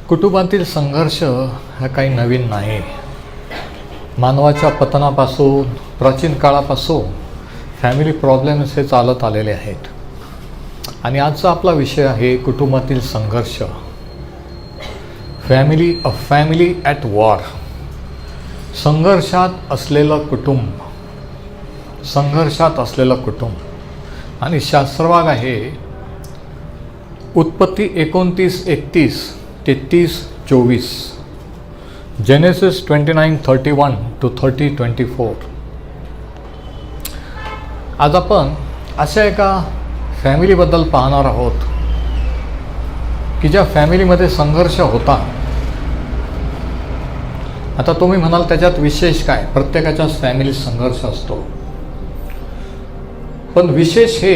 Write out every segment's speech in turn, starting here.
कुटुंबातील संघर्ष हा काही नवीन नाही. मानवाच्या पतनापासून प्राचीन काळापासून फॅमिली प्रॉब्लेम्स हे चालत आलेले आहेत. आणि आजचा आपला विषय आहे कुटुंबातील संघर्ष. Family at war. संघर्षात असलेलं कुटुंब. आणि शास्त्रभाग आहे उत्पत्ती 29:31 ते 30:24. Genesis 29:31 to 30:24. आज आपण अशा एका फॅमिलीबद्दल पाहणार आहोत की ज्या फॅमिलीमध्ये संघर्ष होता. आता तुम्ही म्हणाल त्याच्यात विशेष काय? प्रत्येकाच्याच फॅमिलीत संघर्ष असतो. पण विशेष हे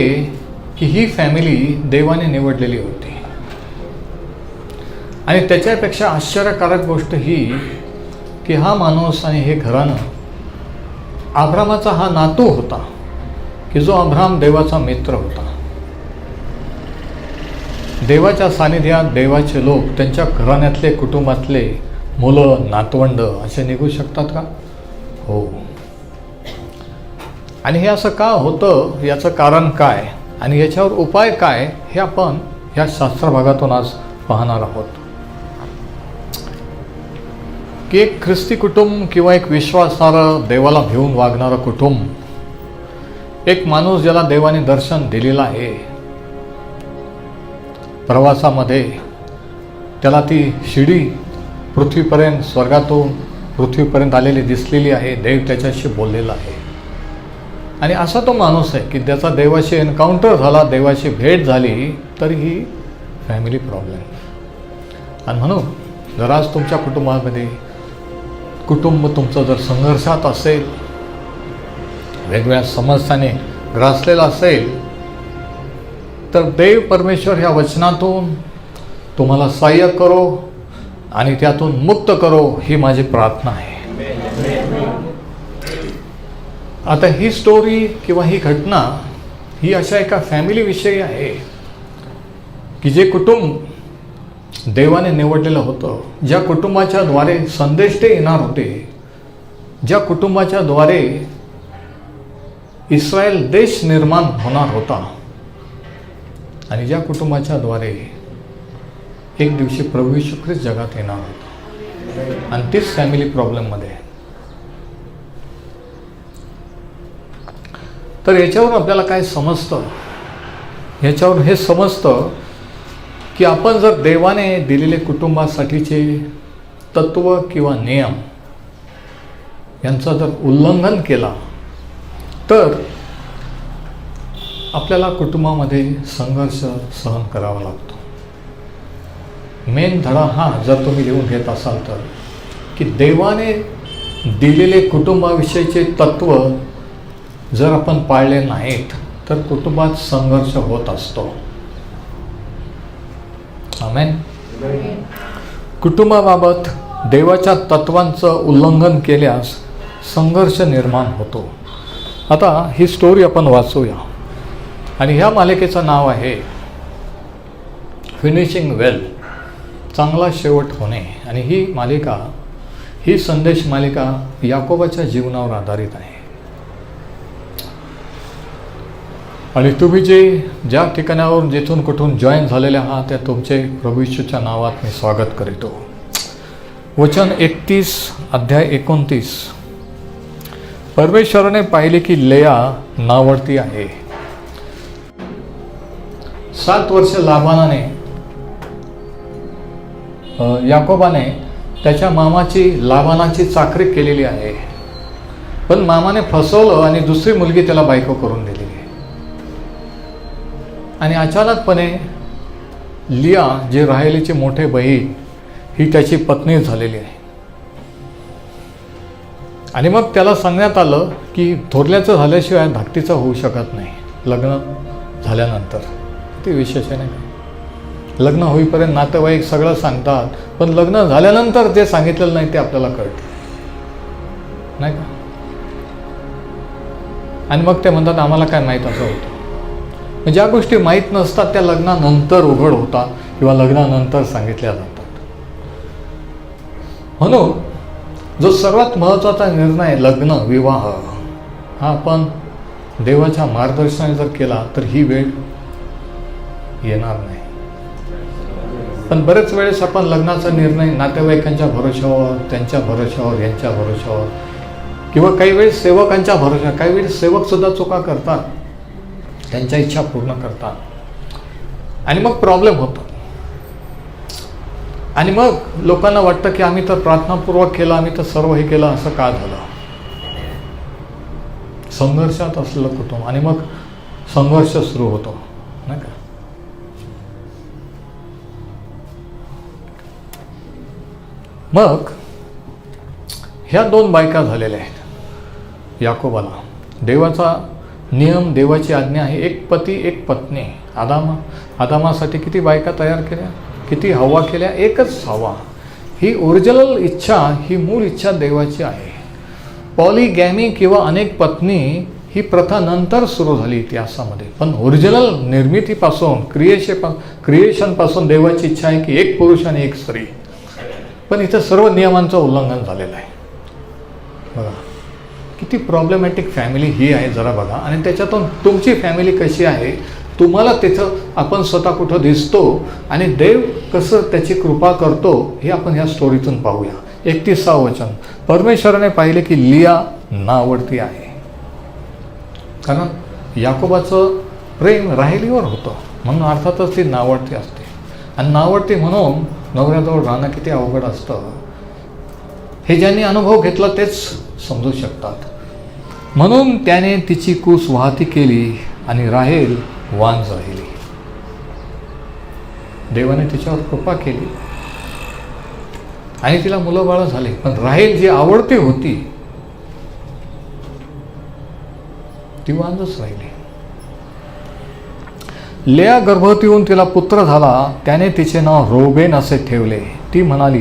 की ही फॅमिली देवाने निवडलेली होती. आणि त्याच्यापेक्षा आश्चर्यकारक गोष्ट ही की हा माणूस आणि हे घराणं अब्रामाचा हा नातू होता की जो अब्राम देवाचा मित्र होता. देवाच्या सानिध्यात देवाचे लोक त्यांच्या घराण्यातले कुटुंबातले मुलं नातवंड असे निघू शकतात का? हो. आणि हे असं का होतं, याचं कारण काय आणि याच्यावर उपाय काय हे आपण या शास्त्रभागातून आज पाहणार आहोत. की एक ख्रिस्ती कुटुंब किंवा एक विश्वासार्ह देवाला भिवून वागणारं कुटुंब, एक माणूस ज्याला देवाने दर्शन दिलेलं आहे, प्रवासामध्ये त्याला ती शिडी पृथ्वीपर्यंत, स्वर्गातून पृथ्वीपर्यंत आलेली दिसलेली आहे. देव त्याच्याशी बोललेला आहे. आणि असा तो माणूस आहे की त्याचा देवाशी एन्काउंटर झाला, देवाशी भेट झाली, तर ही फॅमिली प्रॉब्लेम. आणि म्हणून जर आज तुमच्या कुटुंबामध्ये कुटुंब तुमचं जर संघर्षात असेल, वेगवेगळ्या समस्याने ग्रासलेला असेल, तर देव परमेश्वर ह्या वचनातून तुम्हाला सहाय्य करो आणि त्यातून मुक्त करो, ही माझी प्रार्थना आहे. आता ही स्टोरी किंवा ही घटना ही अशा एका फॅमिलीविषयी आहे की जे कुटुंब देवाने निवडलेलं होतं, ज्या कुटुंबाच्या द्वारे संदेश ते येणार होते, ज्या कुटुंबाच्या द्वारे इस्रायल देश निर्माण होणार होता, आणि ज्या कुटुंबाच्या द्वारे एक दिवशी प्रभू येशू ख्रिस्त जगात येणार होता. आणि तीच फॅमिली प्रॉब्लेममध्ये. तर याच्यावर आपल्याला काय समजतं? याच्यावर हे समजतं की आपण जर देवाने दिलेले कुटुंबासाठीचे तत्व किंवा नियम यांचा जर उल्लंघन केला तर आपल्याला कुटुंबामध्ये संघर्ष सहन करावा लागतो. मेन धडा हा जर तुम्ही लिहून घेत असाल तर की देवाने दिलेले कुटुंबाविषयीचे तत्व जर आपण पाळले नाहीत तर कुटुंबात संघर्ष होत असतो. आमेन. कुटुंबाबाबत देवाच्या तत्वांचं उल्लंघन केल्यास संघर्ष निर्माण होतो. आता ही स्टोरी आपण वाचूया. आणि ह्या मालिकेचं नाव आहे फिनिशिंग वेल, चांगला शेवट होणे. आणि ही मालिका, ही संदेश मालिका याकोबाच्या जीवनावर आधारित आहे. आणि तुम्ही ज्या ठिकाणावरून जिथून कुठून जॉईन झालेले आहात त्या तुमचे प्रभू येशूच्या नावात मी स्वागत करीतो. वचन 31 अध्याय 29. परमेश्वराने पाहिले की लेया नावडती आहे. 7 वर्ष याकोबाने त्याच्या लाबानाची चाकरी केलेली आहे. पण मामाने फसवलं आणि दुसरी मुलगी त्याला बायको करून दिली. आणि अचानकपणे लिया, जी राहेलीची मोठे बहीण, ही त्याची पत्नी झालेली आहे. आणि मग त्याला सांगण्यात आलं की थोरल्याचं झाल्याशिवाय धाकटीचं होऊ शकत नाही लग्न झाल्यानंतर. ते विशेष आहे नाही. लग्न होईपर्यंत नातेवाईक सगळं सांगतात, पण लग्न झाल्यानंतर जे सांगितलेलं नाही ते आपल्याला कळतं नाही का. आणि मग ते म्हणतात आम्हाला काय माहीत असं होतं. ज्या गोष्टी माहीत नसतात त्या लग्नानंतर उघड होतात किंवा लग्नानंतर सांगितल्या जातात. म्हणून जो सर्वात महत्त्वाचा निर्णय लग्न विवाह हा आपण देवाच्या मार्गदर्शनाने जर केला तर ही वेळ येणार नाही. पण बरेच वेळेस आपण लग्नाचा निर्णय नातेवाईकांच्या भरोशावर, त्यांच्या भरोशावर, यांच्या भरोशावर, किंवा काही वेळेस सेवकांच्या भरोशावर, काही वेळेस सेवकसुद्धा चुका करतात, त्यांच्या इच्छा पूर्ण करतात आणि मग प्रॉब्लेम होतो. आणि मग लोकांना वाटतं की आम्ही तर प्रार्थनापूर्वक केलं, आम्ही तर सर्व हे केलं, असं का झालं. संघर्षात असलेलं कुटुंब आणि मग संघर्ष सुरू होतो नाही का. मग ह्या 2 बायका झालेल्या आहेत याकोबाला. देवाचा नियम, देवाची आज्ञा आहे, एक पती एक पत्नी. आदामासाठी किती बायका तयार केल्या, किती हवा केल्या, एकच हवा. ही ओरिजिनल इच्छा, ही मूळ इच्छा देवाची आहे. पॉलिगॅमी किंवा अनेक पत्नी ही प्रथा नंतर सुरू झाली इतिहासामध्ये, पण ओरिजिनल निर्मितीपासून, क्रिएशनपासून देवाची इच्छा आहे की एक पुरुष आणि एक स्त्री. पण इथं सर्व नियमांचं उल्लंघन झालेलं आहे. बघा किती प्रॉब्लेमॅटिक फॅमिली ही आहे जरा बघा. आणि त्याच्यातून तुमची फॅमिली कशी आहे, तुम्हाला तिथं आपण स्वतः कुठं दिसतो आणि देव कसं त्याची कृपा करतो हे आपण ह्या स्टोरीतून पाहूया. 31 वचन, परमेश्वराने पाहिले की लिया नावडती आहे. कारण याकोबाचं प्रेम राहिलीवर होतं म्हणून अर्थातच ती नावडती असते. आणि नावडती म्हणून नवऱ्याजवळ राहणं किती अवघड असतं हे ज्यांनी अनुभव घेतला तेच समजू शकतात. म्हणून त्याने तिची कूस वाहती केली आणि राहेल वांज राहिली. देवाने तिच्यावर कृपा केली आणि तिला मुलं बाळ झाली, पण राहेल जी आवडती होती ती वांजच राहिली. लेया गर्भवती होऊन तिला पुत्र झाला, त्याने तिचे नाव रोबेन असे ठेवले. ती म्हणाली,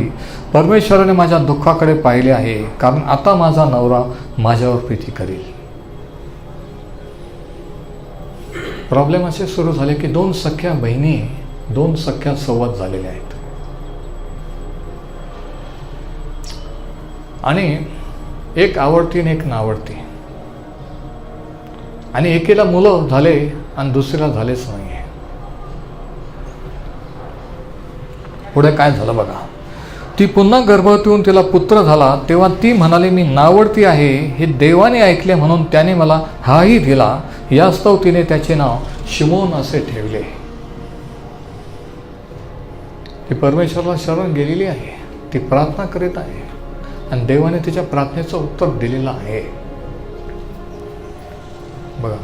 परमेश्वराने माझ्या दुःखाकडे पाहिले आहे, कारण आता माझा नवरा माझ्यावर प्रीती करील. प्रॉब्लेम असे सुरू झाले की 2 सख्या बहिणी, 2 सख्या संवाद झालेल्या आहेत. आणि एक आवडती आणि एक नावडती. आणि एकेला मुलं झाले आणि दुसरीला झालेच नाही. पुढे काय झालं बघा. ती पुन्हा गर्भवती होऊन तिला पुत्र झाला, तेव्हा ती म्हणाली, मी नावडती आहे हे देवाने ऐकले म्हणून त्याने मला हाही दिला. यास्तव तिने त्याचे नाव शिमोन असे ठेवले. ती परमेश्वराला शरण गेलेली आहे, ती प्रार्थना करीत आहे आणि देवाने तिच्या प्रार्थनेचं उत्तर दिलेलं आहे. बघा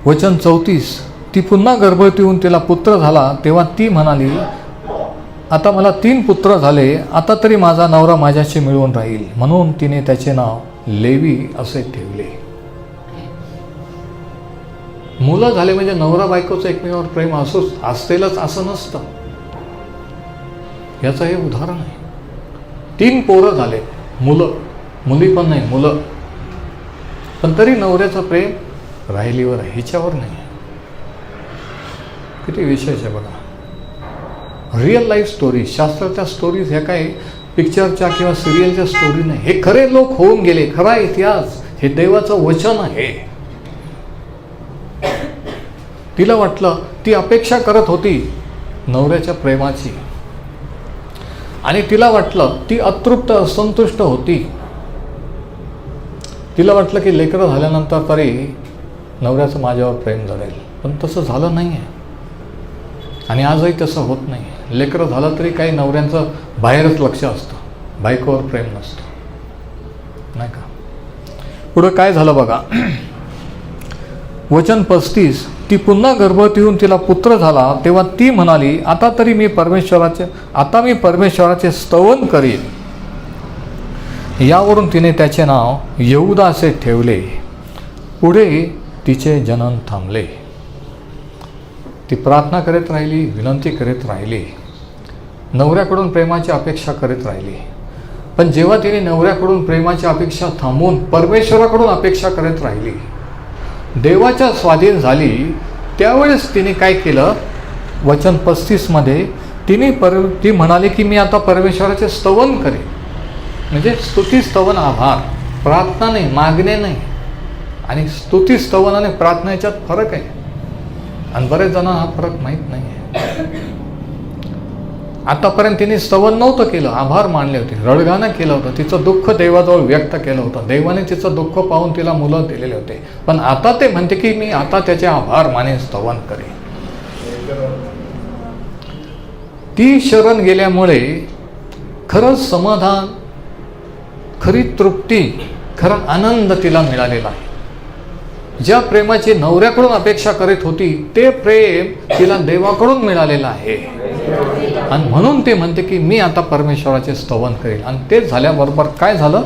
वचन 34, ती पुन्हा गर्भवती होऊन तिला पुत्र झाला, तेव्हा ती म्हणाली, आता मला 3 पुत्र झाले, आता तरी माझा नवरा माझ्याशी मिळून राहील. म्हणून तिने त्याचे नाव लेवी असे ठेवले. मुलं झाले म्हणजे नवरा बायकोचं एकमेकावर प्रेम असेलच असं नसतं. याचं हे उदाहरण आहे. 3 पोरं झाले, मुली पण नाही, मुलं, पण तरी नवऱ्याचं प्रेम राहिलीवर आहे, हिच्यावर नाही. किती विशेष आहे बघा. रिअल लाईफ स्टोरी, शास्त्राच्या स्टोरीज ह्या काय पिक्चरच्या किंवा सिरियलच्या स्टोरी नाही. हे खरे लोक होऊन गेले, खरा इतिहास, हे देवाचं वचन आहे. तिला वाटलं, ती अपेक्षा करत होती नवऱ्याच्या प्रेमाची आणि तिला वाटलं, ती अतृप्त असंतुष्ट होती. तिला वाटलं की लेकरं झाल्यानंतर तरी नवऱ्याचं माझ्यावर प्रेम झालेल, पण तसं झालं नाही आहे. आणि आजही तसं होत नाही. लेकरं झालं तरी काही नवऱ्यांचं बाहेरच लक्ष असतं, बायकोवर प्रेम नसतं नाही का. पुढं काय झालं बघा. वचन 35, ती पुन्हा गर्भवती होऊन तिला पुत्र झाला, तेव्हा ती म्हणाली, आता मी परमेश्वराचे स्तवन करीन. यावरून तिने त्याचे नाव यहूदा असे ठेवले. पुढे तिचे जनन थांबले. ती प्रार्थना करत राहिली, विनंती करत राहिली, नवऱ्याकडून प्रेमाची अपेक्षा करत राहिली. पण जेव्हा तिने नवऱ्याकडून प्रेमाची अपेक्षा थांबवून परमेश्वराकडून अपेक्षा करत राहिली, देवाच्या स्वाधीन झाली, त्यावेळेस तिने काय केलं. वचन 35 मध्ये ती म्हणाली की मी आता परमेश्वराचे स्तवन करेन. म्हणजे स्तुती, स्तवन, आभार. प्रार्थना नाही, मागणे नाही. आणि स्तुती, स्तवन आणि प्रार्थना याच्यात फरक आहे. आणि बरेच जणांना हा फरक माहीत नाही आहे. आतापर्यंत तिने स्तवन नव्हतं केलं, आभार मानले होते, रडगाणं केलं होतं, तिचं दुःख देवाजवळ व्यक्त केलं होतं, देवाने तिचं दुःख पाहून तिला मुलं दिलेले होते. पण आता ते म्हणते की मी आता त्याचे आभार माने, स्तवन करेन. ती शरण गेल्यामुळे खरंच समाधान, खरी तृप्ती, खरा आनंद तिला मिळालेला आहे. ज्या प्रेमाची नवऱ्याकडून अपेक्षा करीत होती ते प्रेम तिला देवाकडून मिळालेलं आहे. आणि म्हणून ते म्हणते की मी आता परमेश्वराचे स्तवन करेल. आणि ते झाल्याबरोबर काय झालं,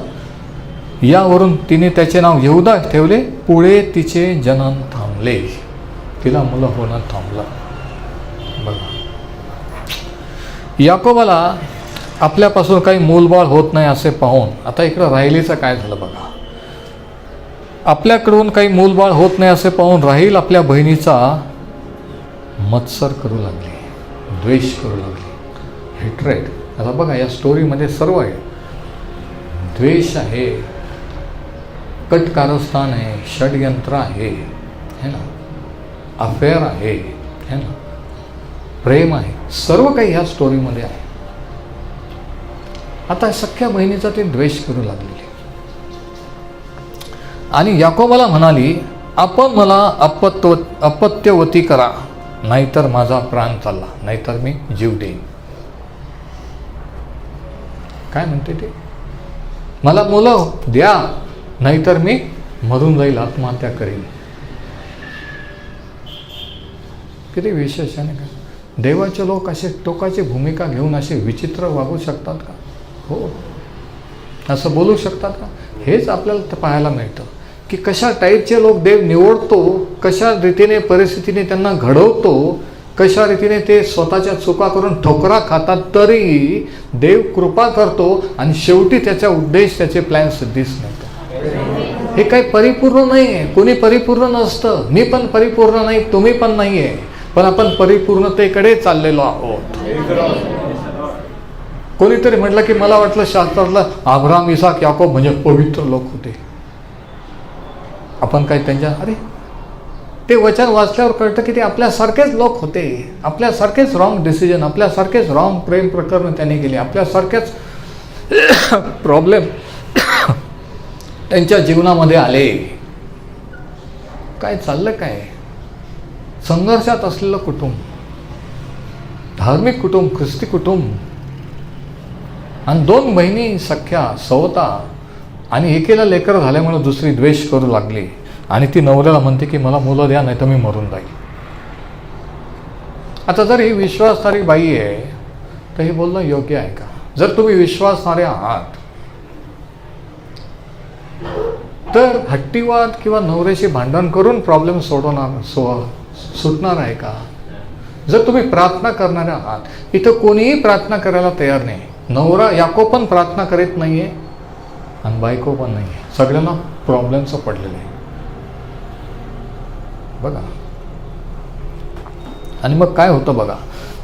यावरून तिने त्याचे नाव यहूदा ठेवले. पुढे तिचे जनन थांबले, तिला मुलं होणं थांबलं. बघा, याकोबाला आपल्यापासून काही मूलबाळ होत नाही असे पाहून, आता इकडं राहिलीचं काय झालं बघा. आपल्याकडून काही मूलबाळ होत नाही असे पाहून राहील आपल्या बहिणीचा मत्सर करू लागली, द्वेष करू लागली, हेट्रेड. आता बघा या स्टोरीमध्ये सर्व आहे. द्वेष आहे, कटकारस्थान आहे, षडयंत्र आहे, है ना, अफेअर आहे, है ना, प्रेम आहे, सर्व काही ह्या स्टोरीमध्ये आहे. आता सख्या बहिणीचा ते द्वेष करू लागलेले. आणि याकोबाला म्हणाली, आपण मला अपत्यवती करा, नाहीतर माझा प्राण चालला, नाहीतर मी जीव देईन. काय म्हणते ते, मला मुलं द्या, नाहीतर मी मरून जाईल, आत्महत्या करेन. किती विशेष आहे का. देवाचे लोक असे टोकाची भूमिका घेऊन असे विचित्र वागू शकतात का? हो, असं बोलू शकतात का? हेच आपल्याला पाहायला मिळतं की कशा टाईपचे लोक देव निवडतो, कशा रीतीने परिस्थितीने त्यांना घडवतो, कशा रीतीने ते स्वतःच्या चुका करून ठोकरा खातात, तरी देव कृपा करतो आणि शेवटी त्याचा उद्देश, त्याचे प्लॅन सिद्धीच नाही. हे काही परिपूर्ण नाही आहे, कोणी परिपूर्ण नसतं. मी पण परिपूर्ण नाही, तुम्ही पण नाही आहे, पण आपण परिपूर्णतेकडे चाललेलो आहोत. कोणीतरी म्हटलं की मला वाटलं शास्त्रातलं अब्राहम, इसाक, याकोब म्हणजे पवित्र लोक होते. आपण काय त्यांच्या, अरे ते वचन वाचल्यावर कळतं की ते आपल्यासारखेच लोक होते, आपल्यासारखेच रॉंग डिसिजन, आपल्यासारखेच रॉंग प्रेम प्रकरण त्यांनी केली, आपल्यासारखेच प्रॉब्लेम त्यांच्या जीवनामध्ये आले. काय चाललं, काय संघर्षात असलेलं कुटुंब, धार्मिक कुटुंब, ख्रिस्ती कुटुंब, आणि दोन बहिणी सख्या सवता, आणि एकेला लेकर झाल्यामुळे दुसरी द्वेष करू लागली. आणि ती नवऱ्याला म्हणते की मला मुलं द्या, नाही तर मी मरून जाईल. आता जर ही विश्वासणारी बाई आहे तर हे बोलणं योग्य आहे का? जर तुम्ही विश्वासणारे आहात तर हट्टीवाद किंवा नवऱ्याशी भांडण करून प्रॉब्लेम सुटणार आहे का? जर तुम्ही प्रार्थना करणारे आहात, इथं कोणीही प्रार्थना करायला तयार नाही. नवरा याकोब पण प्रार्थना करीत नाही आहे आणि बायको पण नाही आहे. सगळ्यांना प्रॉब्लेमचं पडलेलं आहे बघा. आणि मग काय होतं बघा,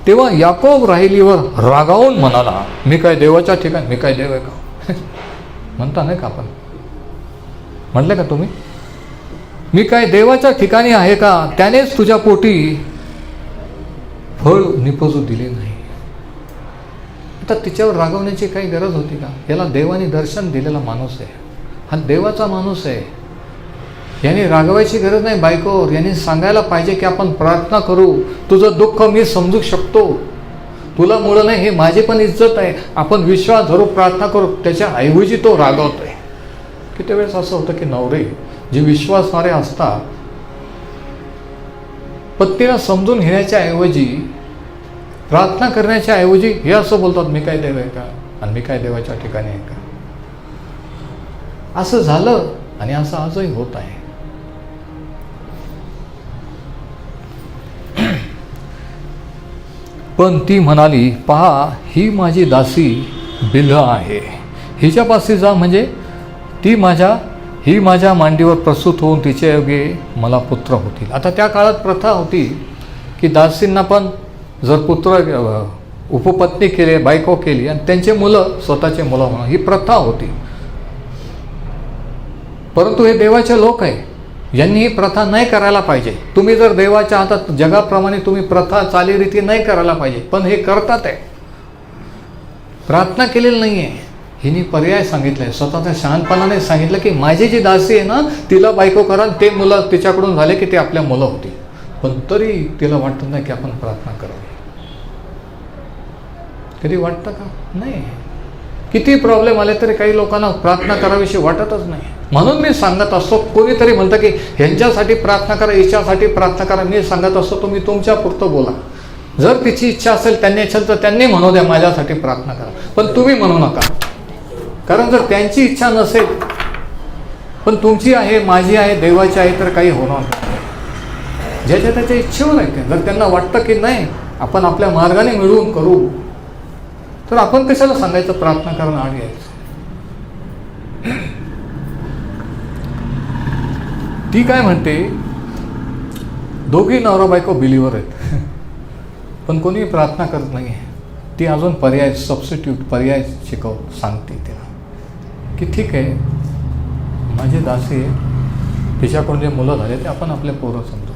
तेव्हा याकोब राहिलीवर रागावून म्हणाला, मी काय देवाच्या ठिकाणी, मी काय देव आहे का? म्हणता नाही का आपण, म्हटलं का तुम्ही, मी काय देवाच्या ठिकाणी आहे का? त्यानेच तुझ्या पोटी फळ निपजू दिले नाही. आता तिच्यावर रागवण्याची काही गरज होती का? याला देवाने दर्शन दिलेला माणूस आहे, हा देवाचा माणूस आहे. याने रागवायची गरज नाही बायकोवर. याने सांगायला पाहिजे की आपण प्रार्थना करू, तुझं दुःख मी समजू शकतो, तुला मुलं नाही हे माझी पण इज्जत आहे, आपण विश्वास धरू, प्रार्थना करू. त्याच्या ऐवजी तो रागवतोय. किती वेळेस असं होतं की नवरे जे विश्वासणारे असतात, पत्नीला समजून घेण्याच्या ऐवजी, प्रार्थना करण्याच्या ऐवजी हे असं बोलतात, मी काय देव आहे का आणि मी काय देवाच्या ठिकाणी आहे का? असं झालं आणि असं आजही होत आहे. पण ती म्हणाली, पहा ही माझी दासी बिल्ह आहे, हिच्यापाशी जा, म्हणजे ही माझ्या मांडीवर प्रसूत होऊन तिच्या योगे मला पुत्र होतील. आता त्या काळात प्रथा होती की दासींना पण जर पुत्र उपपत्नी केली, बायको केली आणि त्यांचे मुलं स्वतःचे मुलं होणं ही प्रथा होती. परंतु हे देवाचे लोक आहे, यांनी ही प्रथा नाही करायला पाहिजे. तुम्ही जर देवाच्या हातात जगाप्रमाणे तुम्ही प्रथा चालीरीती नाही करायला पाहिजे, पण हे करतात आहे. प्रार्थना केलेली नाही आहे, हिने पर्याय सांगितलाय, स्वतःच्या शहाणपणाने सांगितलं की माझी जी दासी आहे ना तिला बायको करा, ते मुलं तिच्याकडून झाले की ते आपल्या मुलं होती. पण तरी तिला वाटत नाही की आपण प्रार्थना करावी. कधी वाटतं का? नाही. किती प्रॉब्लेम आले तरी काही लोकांना प्रार्थना करावीशी वाटतच नाही. म्हणून मी सांगत असतो, कोणीतरी म्हणतं की ह्यांच्यासाठी प्रार्थना करा, हिच्यासाठी प्रार्थना करा. मी सांगत असतो तुम्ही तुमच्या पुरतं बोला. जर तिची इच्छा असेल, त्यांनी असेल तर त्यांनी म्हणू द्या माझ्यासाठी प्रार्थना करा, पण तुम्ही म्हणू नका. कारण जर त्यांची इच्छा नसेल पण तुमची आहे, माझी आहे, देवाची आहे, तर काही होणार नाही. ज्याच्या त्याच्या इच्छेवर आहे. जर त्यांना वाटतं की नाही आपण आपल्या मार्गाने मिळवून करू, तर आपण कशाला सांगायचं प्रार्थना करणं आड यायचं. ती काय म्हणते, दोघी नवरा बायको बिलीवर आहेत पण कोणी प्रार्थना करत नाही आहे. ती अजून पर्याय, सबस्टिट्यूट पर्याय सांगते तिला की ठीक आहे माझी दासी आहे, तिच्याकडून जे मुलं झाले ते आपण आपल्या पोरं समजू.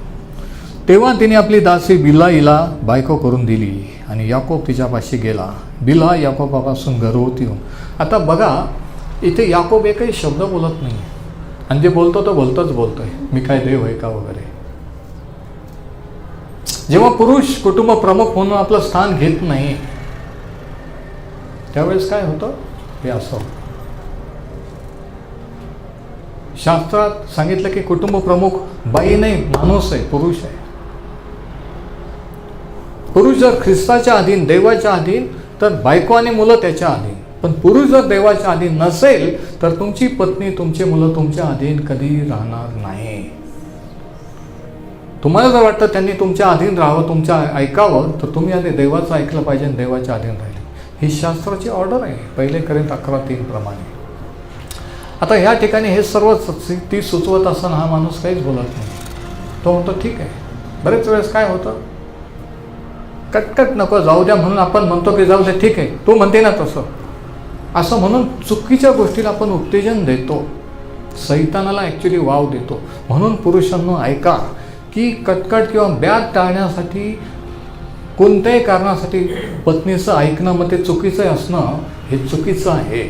तेव्हा तिने आपली दासी बिल्हाईला बायको करून दिली आणि याकोब तिच्यापाशी गेला. बिल्हा याकोबापासून गर्भवती होऊन. आता बघा इथे याकोब एकही शब्द बोलत नाही आणि जे बोलतो तो बोलतोय मी काय देव आहे का वगैरे. जेव्हा पुरुष कुटुंब प्रमुख म्हणून आपलं स्थान घेत नाही त्यावेळेस काय होतं हे असं होतं. शास्त्रात सांगितलं की कुटुंब प्रमुख बाई नाही, माणूस आहे, पुरुष आहे. पुरुष जर ख्रिस्ताच्या अधीन, देवाच्या अधीन, तर बायको आणि मुलं त्याच्या अधीन. पण पुरुष जर देवाच्या अधीन नसेल तर तुमची पत्नी, तुमचे मुलं तुमच्या अधीन कधी राहणार नाही. तुम्हाला जर वाटतं त्यांनी तुमच्या अधीन राहावं, तुमच्या ऐकावं, तर तुम्ही आधी देवाचं ऐकलं पाहिजे आणि देवाच्या अधीन राहिले. ही शास्त्राची ऑर्डर आहे 1 कोरिंथ 11:3 प्रमाणे. आता ह्या ठिकाणी हे सर्व ती सुचवत असताना हा माणूस काहीच बोलत नाही. तो म्हणतो ठीक आहे. बरेच वेळेस काय होतं, कटकट नको जाऊ द्या म्हणून आपण म्हणतो की जाऊ दे ठीक आहे, तू म्हणते ना तसं, असं म्हणून चुकीच्या गोष्टीला आपण उत्तेजन देतो, सैतानाला ॲक्च्युली वाव देतो. म्हणून पुरुषांनो ऐका की कटकट किंवा ब्याद टाळण्यासाठी कोणत्याही कारणासाठी पत्नीचं ऐकणं मग ते चुकीचं असणं हे चुकीचं आहे.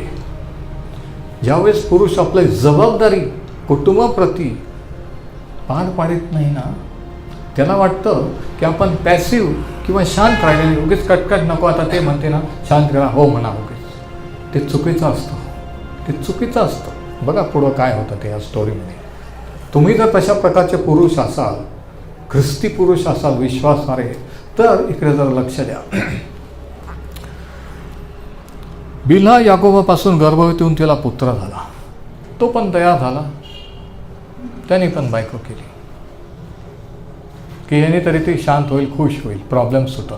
ज्यावेळेस पुरुष आपली जबाबदारी कुटुंबाप्रती पार पाडत नाही ना, त्याला वाटतं की आपण पॅसिव्ह किंवा शांत राहिलेले, उगीच कटकट नको, आता ते म्हणते ना शांत करा, हो म्हणा उगीच. ते चुकीचं असतं, ते चुकीचं असतं. बघा पुढं काय होतं ते या स्टोरीमध्ये. तुम्ही जर तशा प्रकारचे पुरुष असाल, ख्रिस्ती पुरुष असाल, विश्वासारे, तर इकडे जर लक्ष द्या. बिल्हा याकोबापासून गर्भवती होऊन तिला पुत्र झाला. तो पण तयार झाला, त्याने पण बायको केली की याने तरी ती शांत होईल, खुश होईल, प्रॉब्लेम सुटल.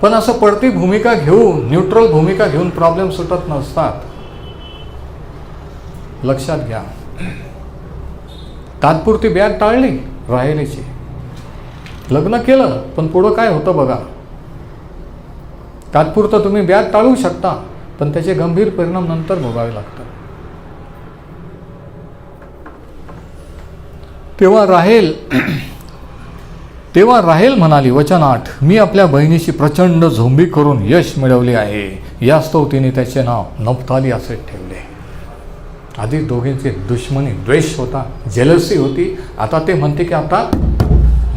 पण असं पडती भूमिका घेऊन, न्यूट्रल भूमिका घेऊन प्रॉब्लेम सुटत नसतात. लक्षात घ्या. तात्पुरती ब्याद टाळली राहिलेची, लग्न केलं, पण पुढं काय होतं बघा. तात्पुरतं तुम्ही ब्याद टाळू शकता पण त्याचे गंभीर परिणाम नंतर भोगावे लागतात. तेव्हा राहेल म्हणाली, वचन 8, मी आपल्या बहिणीशी प्रचंड झोंबी करून यश मिळवले आहे. यास्तव तिने त्याचे नाव नफ्ताली असे ठेवले. आधी दोघींची दुश्मनी, द्वेष होता, जेलसी होती. आता ते म्हणते की आता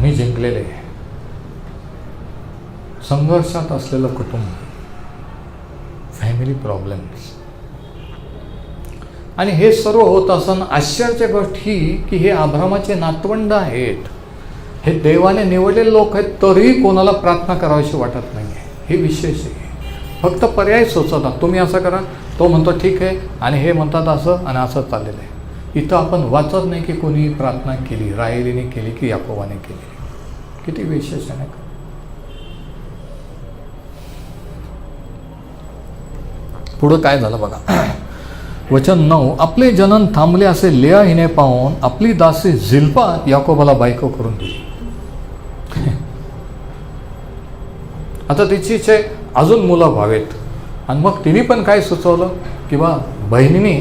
मी जिंकलेले आहे. संघर्षात असलेलं कुटुंब, फॅमिली प्रॉब्लेम्स. आणि हे सर्व होत असताना आश्चर्याची गोष्ट ही की हे अब्रामाचे नातवंड आहेत, हे देवाने निवडलेले लोक आहेत, तरीही कोणाला प्रार्थना करावीशी वाटत नाही आहे. हे विशेष आहे. फक्त पर्याय सुचवतात, तुम्ही असं करा, तो म्हणतो ठीक आहे, आणि हे म्हणतात असं, आणि असं चाललेलं आहे. इथं आपण वाचत नाही की कोणी प्रार्थना केली, राहेलीने केली की याकोबाने केली. किती विशेष आहे ना. पुढं काय झालं बघा. वचन 9, आपले जनन थांबले असे लेया हिने पाहून आपली दासी झिल्पा याकोबाला बायको करून दिली. आता तिची अजून मुलं व्हावेत. आणि मग तिने पण काय सुचवलं की बा बहिणीने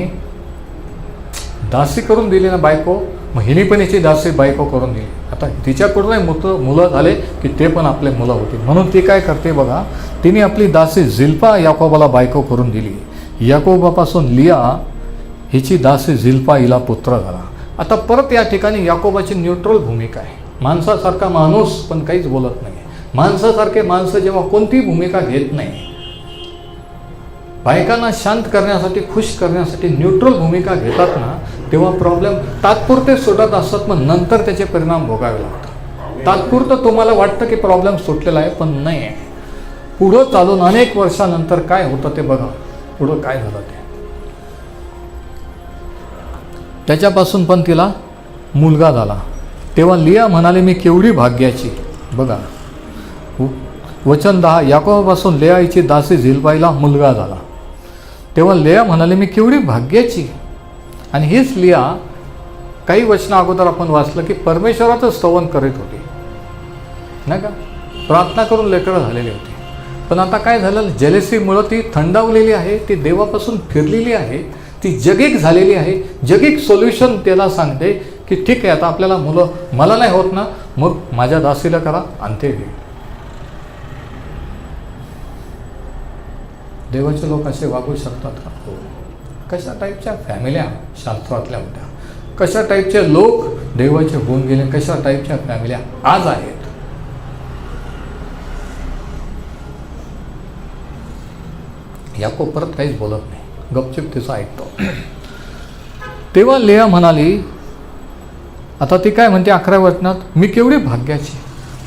दासी करून दिली ना बायको, मग हिने पण हिची दासी बायको करून दिली. आता तिच्याकडूनही मुलं झाले की ते पण आपले मुलं होती. म्हणून ती काय करते बघा, तिने आपली दासी झिल्पा याकोबाला बायको करून दिली. याकोबापासून लिया हिची दासी झिल्पा हिला पुत्र झाला. आता परत या ठिकाणी याकोबाची न्यूट्रल भूमिका आहे. माणसासारखा माणूस पण काहीच बोलत नाही. माणसासारखे माणसं जेव्हा कोणतीही भूमिका घेत नाही, बायकांना शांत करण्यासाठी, खुश करण्यासाठी न्यूट्रल भूमिका घेतात ना, तेव्हा प्रॉब्लेम तात्पुरते सुटत असतात, मग नंतर त्याचे परिणाम भोगावे लागतात. तात्पुरतं तुम्हाला वाटतं की प्रॉब्लेम सुटलेला आहे, पण नाही आहे. पुढं चालून अनेक वर्षानंतर काय होतं ते बघा. पुढं काय झालं ते, त्याच्यापासून पण तिला मुलगा झाला. तेव्हा लिया म्हणाले मी केवढी भाग्याची. बघा वचन 10, याकोबापासून लेया हिची दासी झिल्पाईला मुलगा झाला. तेव्हा लेया म्हणाले मी केवढी भाग्याची. आणि हीच लिया काही वचना अगोदर आपण वाचलं की परमेश्वराचं स्तवन करीत होती, नाही का, प्रार्थना करून लेकरं झालेली होती. पण आता काय झालं, जेलेसीमुळं ती थंडावलेली आहे, ती देवापासून फिरलेली आहे, ती जगीक झालेली आहे. जगीक सोल्युशन त्याला सांगते की ठीक आहे, आता आपल्याला मुलं मला नाही होत ना, मग माझ्या दासीला करा आणि ते घे. देवाचे लोक असे वागू शकतात का? कशा टाईपच्या फॅमिल्या शास्त्रातल्या होत्या, कशा टाईपचे लोक देवाचे होऊन गेले, कशा टाईपच्या फॅमिल्या आज आहेत. याकोब परत काहीच बोलत नाही, गपचिप तिचं ऐकतो. तेव्हा लेया म्हणाली, आता ती काय म्हणते 11व्या वचनात, मी केवढी भाग्याची.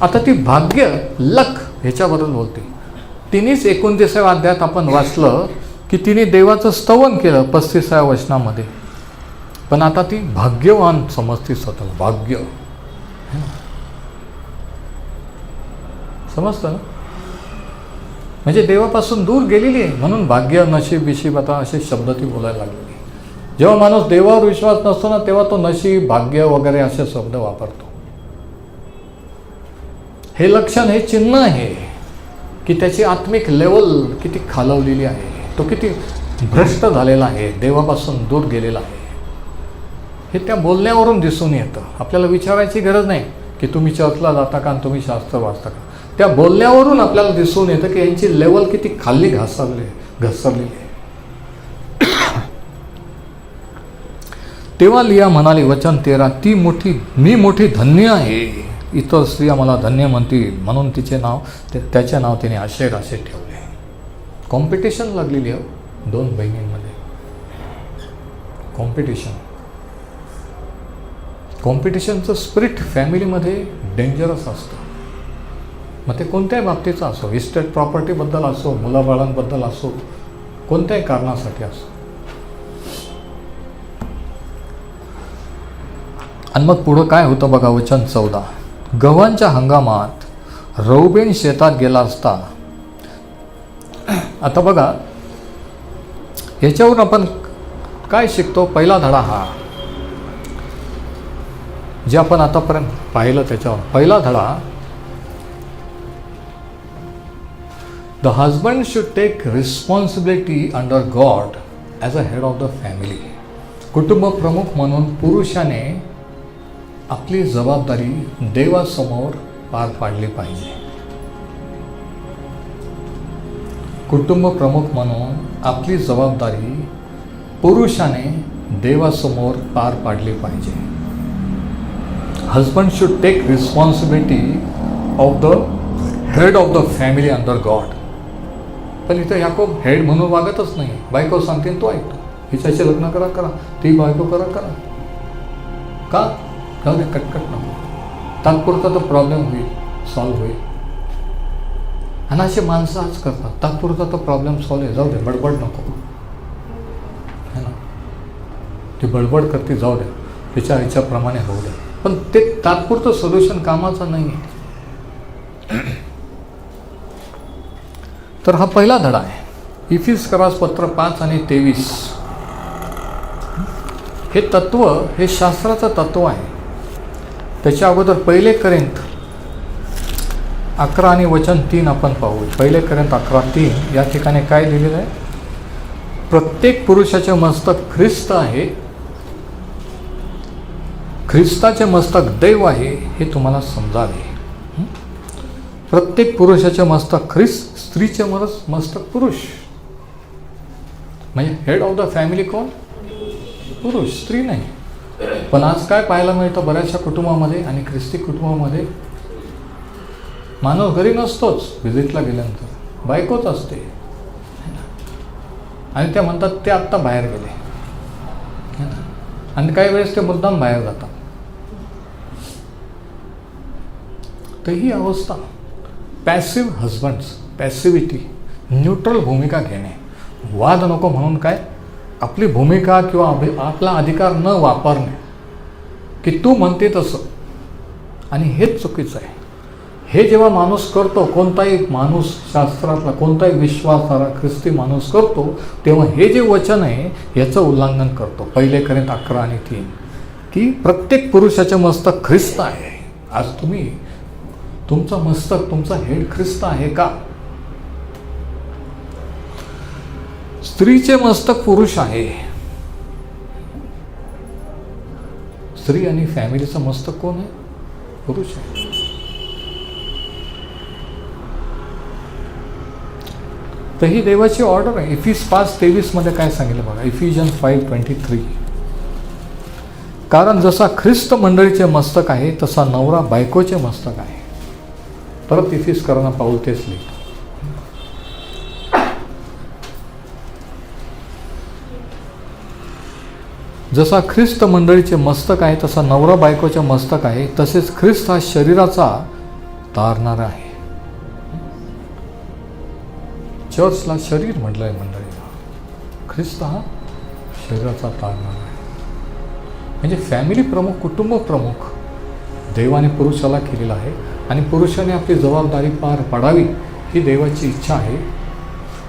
आता ती भाग्य, लक ह्याच्याबद्दल बोलते. तिनेच 29व्या अध्यायात आपण वाचलं की तिने देवाचं स्तवन केलं 35व्या वचनामध्ये. पण आता ती भाग्यवान समजते स्वतःला. भाग्य समजतं ना, म्हणजे देवापासून दूर गेलेली आहे, म्हणून भाग्य, नशीब, बिशीब आता असे शब्द ती बोलायला लागलेली. जेव्हा माणूस देवावर विश्वास नसतो ना, तेव्हा तो नशीब, भाग्य वगैरे असे शब्द वापरतो. हे लक्षण, हे चिन्ह आहे की त्याची आत्मिक लेवल किती खालवलेली आहे, तो किती भ्रष्ट झालेला आहे, देवापासून दूर गेलेला आहे. हे त्या बोलण्यावरून दिसून येतं. आपल्याला विचारायची गरज नाही की तुम्ही चर्चला जाता का आणि तुम्ही शास्त्र वाचता का. त्या बोलण्यावरून आपल्याला दिसून येतं की यांची लेवल किती खाली घसरलेली आहे. तेव्हा लिया म्हणाली, वचन 13, मी मोठी धन्य आहे, इतर स्त्रिया मला धन्य म्हणतील, म्हणून तिचे नाव, त्याचे नाव तिने आशेर असे ठेवले. कॉम्पिटिशन लागलेली आहे दोन बहिणींमध्ये. कॉम्पिटिशनचं स्पिरिट फॅमिलीमध्ये डेंजरस असतं. मग ते कोणत्याही बाबतीचं असो, इस्टेट प्रॉपर्टीबद्दल असो, मुलाबाळांबद्दल असो, कोणत्याही कारणासाठी असो. आणि मग पुढं काय होतं बघा, वचन 14, गव्हांच्या हंगामात रौबेन शेतात गेला असता. आता बघा याच्यावरून आपण काय शिकतो. पहिला धडा हा जे आपण आतापर्यंत पाहिलं त्याच्यावर पहिला धडा, the husband should take responsibility under God as a head of the family. कुटुंब प्रमुख म्हणून पुरुषाने आपली जबाबदारी देवासमोर पार पाडली पाहिजे. कुटुंब प्रमुख म्हणून आपली जबाबदारी पुरुषाने देवासमोर पार पाडली पाहिजे. Husband should take responsibility of the head of the family under God. पण इथं याकोब हेड म्हणून वागतच नाही. बायको सांगते तो ऐकतो, हिच्याशी लग्न करा, ती बायको करा. का? जाऊ दे, कटकट नको, तात्पुरता तो प्रॉब्लेम होईल, सॉल्व्ह होईल. आणि असे माणसं आज करतात, तात्पुरता तो प्रॉब्लेम सॉल्व्ह आहे, जाऊ दे, बडबड नको, है ना. ती बडबड करते, जाऊ दे, हिच्याप्रमाणे होऊ दे. पण ते तात्पुरतं सोल्युशन कामाचं नाही आहे. तर हा पहिला धडा आहे. इफिसकरास पत्र 5 आणि 23. हे तत्व, हे शास्त्राचं तत्व आहे. त्याच्या अगोदर 1 कोरिंथ 11 आणि वचन 3 आपण पाहू. 1 Corinthians 11:3 या ठिकाणी काय लिहिलेलं आहे? प्रत्येक पुरुषाचे मस्तक ख्रिस्त आहे, ख्रिस्ताचे मस्तक दैव आहे, हे तुम्हाला समजावे. प्रत्येक पुरुषाचे मस्तक ख्रिस्त, स्त्रीचे मस्तक पुरुष. म्हणजे हेड ऑफ द फॅमिली कोण? पुरुष, स्त्री नाही. पण आज काय पाहायला मिळतं बऱ्याचशा कुटुंबामध्ये आणि ख्रिस्ती कुटुंबामध्ये, माणूस घरी नसतोच, व्हिजिटला गेल्यानंतर बायकोच असते आणि त्या म्हणतात ते आत्ता बाहेर गेले, आणि काही वेळेस ते मुद्दाम बाहेर जातात. तर ही अवस्था, पॅसिव्ह हजबंड्स, पॅसिव्हिटी, न्यूट्रल भूमिका घेणे, वाद नको म्हणून काय आपली भूमिका किंवा आपला अधिकार न वापरणे, की तू म्हणते तसं, आणि हेच चुकीचं आहे. हे जेव्हा माणूस करतो, कोणताही माणूस शास्त्रातला कोणताही विश्वासाला ख्रिस्ती माणूस करतो, तेव्हा हे जे वचन आहे याचं उल्लंघन करतो. 1 Corinthians 11 आणि 3 की प्रत्येक पुरुषाचे मस्तक ख्रिस्त आहे. आज तुम्ही तुमचं मस्तक, तुमचा हेड ख्रिस्त आहे का? स्त्रीचे मस्तक पुरुष आहे. स्त्री आणि फॅमिलीचं मस्तक कोण आहे? पुरुष आहे. तर ही देवाची ऑर्डर आहे. Ephesians 5:23 मध्ये काय सांगितलं बघा. Ephesians 5:23 कारण जसा ख्रिस्त मंडळीचे मस्तक आहे तसा नवरा बायकोचे मस्तक आहे. परत इफिसकरांना पाऊल तेच लिहितो. जसा ख्रिस्त मंडळीचे मस्तक आहे तसा नवरा बायकोचे मस्तक आहे, तसेच ख्रिस्त हा शरीराचा तारणारा आहे. चर्चला शरीर म्हटलंय मंडळीला. ख्रिस्त हा शरीराचा तारणारा आहे. म्हणजे फॅमिली प्रमुख, कुटुंब प्रमुख देवाने पुरुषाला केलेला आहे आणि पुरुषाने आपली जबाबदारी पार पाडावी ही देवाची इच्छा आहे.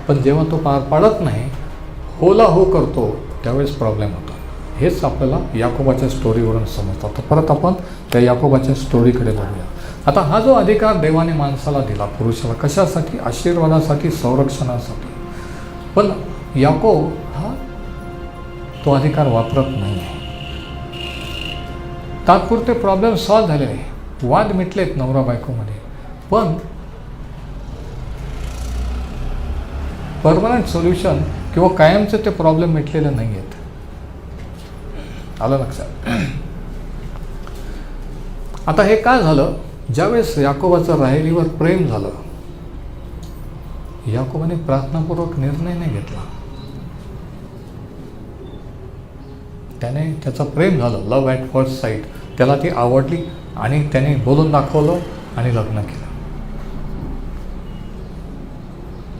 पण जेव्हा तो पार पाडत नाही, होला हो करतो, त्यावेळेस प्रॉब्लेम होतो. हेच आपल्याला याकोबाच्या स्टोरीवरून समजतं. तर परत आपण त्या याकोबाच्या स्टोरीकडे बघूया. आता हा जो अधिकार देवाने माणसाला दिला, पुरुषाला, कशासाठी? आशीर्वादासाठी, संरक्षणासाठी. पण याकोब हा तो अधिकार वापरत नाही आहे. तात्पुरते प्रॉब्लेम सॉल्व्ह झाले आहे, वाद मिटलेत नवरा बायकोमध्ये, पण परमनंट सोल्युशन किंवा कायमचे ते प्रॉब्लेम मिटलेले नाही आहेत. आलं लक्षात? आता हे काय झालं? ज्यावेळेस याकोबाचं राहेलीवर प्रेम झालं, याकोबाने प्रार्थनापूर्वक निर्णय नाही घेतला. त्याने त्याचं प्रेम झालं, लव्ह ॲट फर्स्ट साईट. त्याला ती आवडली आणि त्याने बोलून दाखवलं आणि लग्न केलं.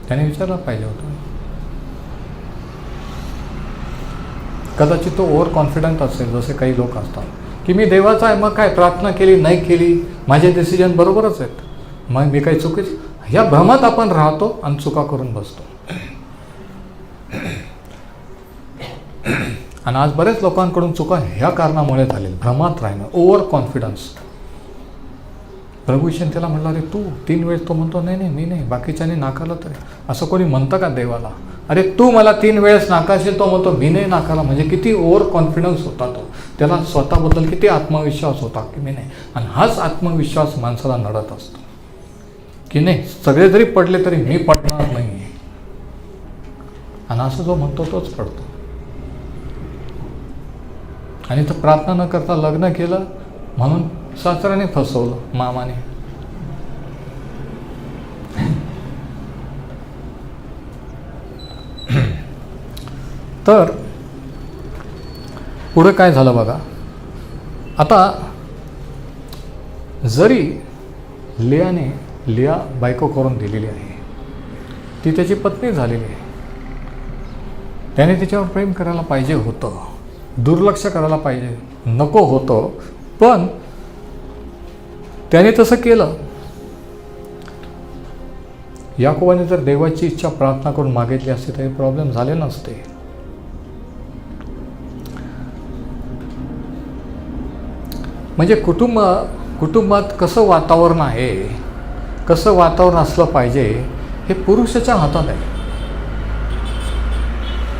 त्याने विचारलं पाहिजे होतं. कदाचित तो ओव्हर कॉन्फिडंट असेल, जसे काही लोक असतात की मी देवाचा आहे, मग काय प्रार्थना केली नाही केली, माझे डिसिजन बरोबरच आहेत, मग मी काही चुकीच. ह्या भ्रमात आपण राहतो आणि चुका करून बसतो. आणि आज बरेच लोकांकडून चुका ह्या कारणामुळे झालेल्या, भ्रमात राहणं, ओव्हर कॉन्फिडन्स. प्रभू त्याला म्हटलं, अरे तू 3 वेळेस, तो म्हणतो नाही नाही मी नाही, बाकीच्याने नाकारलं तरी. असं कोणी म्हणतं का देवाला? अरे तू मला 3 वेळेस नाकारशील, तो म्हणतो मी नाही नाकारला. म्हणजे किती ओव्हर कॉन्फिडन्स होता तो, त्याला स्वतःबद्दल किती आत्मविश्वास होता की मी नाही. आणि हाच आत्मविश्वास माणसाला नडत असतो की नाही, सगळे जरी पडले तरी मी पडणार नाही. आणि असं जो म्हणतो तोच पडतो. आणि तर प्रार्थना न करता लग्न केलं म्हणून सासऱ्याने फसवलं, मामाने. तर पुढे काय झालं बघा. आता जरी लिया बायको करून दिलेली आहे, ती त्याची पत्नी झालेली आहे, त्याने तिच्यावर प्रेम करायला पाहिजे होतं, दुर्लक्ष करायला पाहिजे नको होतं, पण त्याने तसं केलं. याकोबाने जर देवाची इच्छा प्रार्थना करून मागितली असते तर हे प्रॉब्लेम झाले नसते. म्हणजे कुटुंबात कसं वातावरण आहे, कसं वातावरण असलं पाहिजे हे पुरुषाच्या हातात आहे.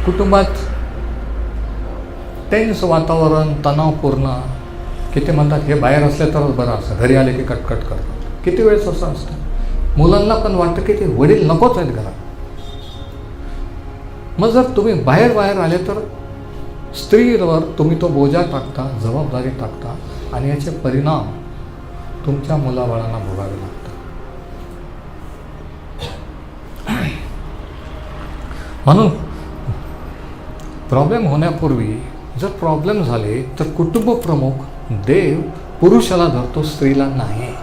कुटुंबात टेन्स वातावरण, तणावपूर्ण, किती म्हणतात हे बाहेर असले तरच बरं असतं, घरी आले की कटकट करतात. किती वेळेस असं असतं. मुलांना पण वाटतं की ते वडील नकोच आहेत घरात. मग जर तुम्ही बाहेर आले तर स्त्रीवर तुम्ही तो बोजा टाकता, जबाबदारी टाकता आणि याचे परिणाम तुमच्या मुलाबाळांना भोगावे लागतात. म्हणून प्रॉब्लेम होण्यापूर्वी जर प्रॉब्लेम झाले तर कुटुंब प्रमुख देव पुरुषाला धरतो, स्त्रीला नाही.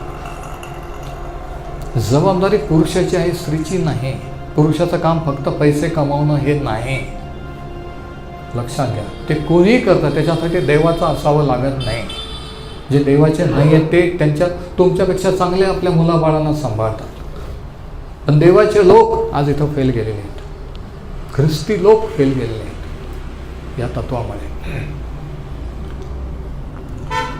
जबाबदारी पुरुषाची आहे, स्त्रीची नाही. पुरुषाचं काम फक्त पैसे कमावणं हे नाही. लक्षात घ्या. ते कोणीही करतं त्याच्यासाठी देवाचं असावं लागत नाही. जे देवाचे नाही आहेत ते तुमच्यापेक्षा चांगले आपल्या मुलाबाळांना सांभाळतात. पण देवाचे लोक आज इथं फेल गेलेले आहेत. ख्रिस्ती लोक फेल गेलेले आहेत या तत्वामध्ये.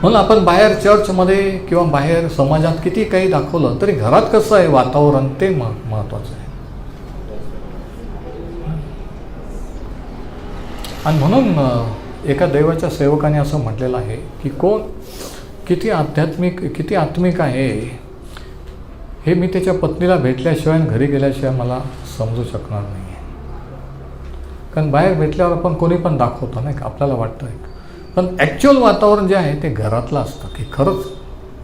म्हणून आपण बाहेर चर्चमध्ये किंवा बाहेर समाजात किती काही दाखवलं तरी घरात कसं आहे वातावरण ते महत्त्वाचं आहे. आणि म्हणून एका देवाच्या सेवकाने असं म्हटलेलं आहे की कोण किती आत्मिक आहे हे मी त्याच्या पत्नीला भेटल्याशिवाय घरी गेल्याशिवाय मला समजू शकणार नाही. कारण बाहेर भेटल्यावर आपण कोणी पण दाखवतो नाही का, आपल्याला वाटतं. पण ॲक्च्युअल वातावरण जे आहे ते घरातलं असतं की खरंच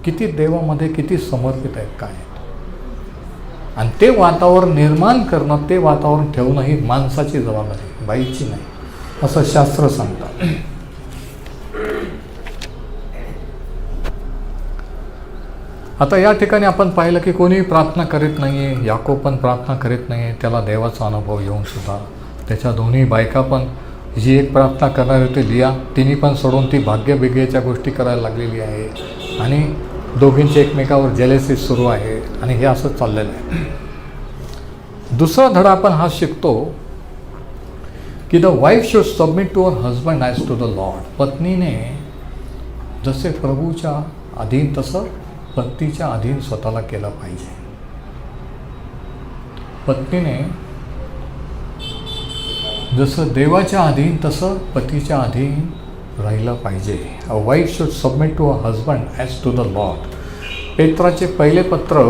किती देवामध्ये किती समर्पित आहेत काय आहेत. आणि ते वातावरण निर्माण करणं, ते वातावरण ठेवणं ही माणसाची जबाबदारी, बाईची नाही, असं शास्त्र सांगतं. आता या ठिकाणी आपण पाहिलं की कोणी प्रार्थना करीत नाही आहे. याकोब पण प्रार्थना करीत नाही आहे. त्याला देवाचा अनुभव येऊन सुद्धा त्याच्या दोन्ही बायका पण, जी एक प्रार्थना करणार होती लिया, तिने पण सोडून ती भाग्यबिग्याच्या गोष्टी करायला लागलेली आहे. आणि दोघींची एकमेकावर जेलेसी सुरू आहे. आणि हे असं चाललेलं आहे. दुसरा धडा आपण हा शिकतो की the wife should submit to her husband as to the Lord. पत्नीने जसे प्रभूच्या अधीन तसं पतीच्या अधीन स्वतःला केलं पाहिजे. पत्नीने जसं देवाच्या अधीन तसं पतीच्या अधीन राहिलं पाहिजे. A wife should submit to a husband as to the Lord. पेत्राचे पहिले पत्र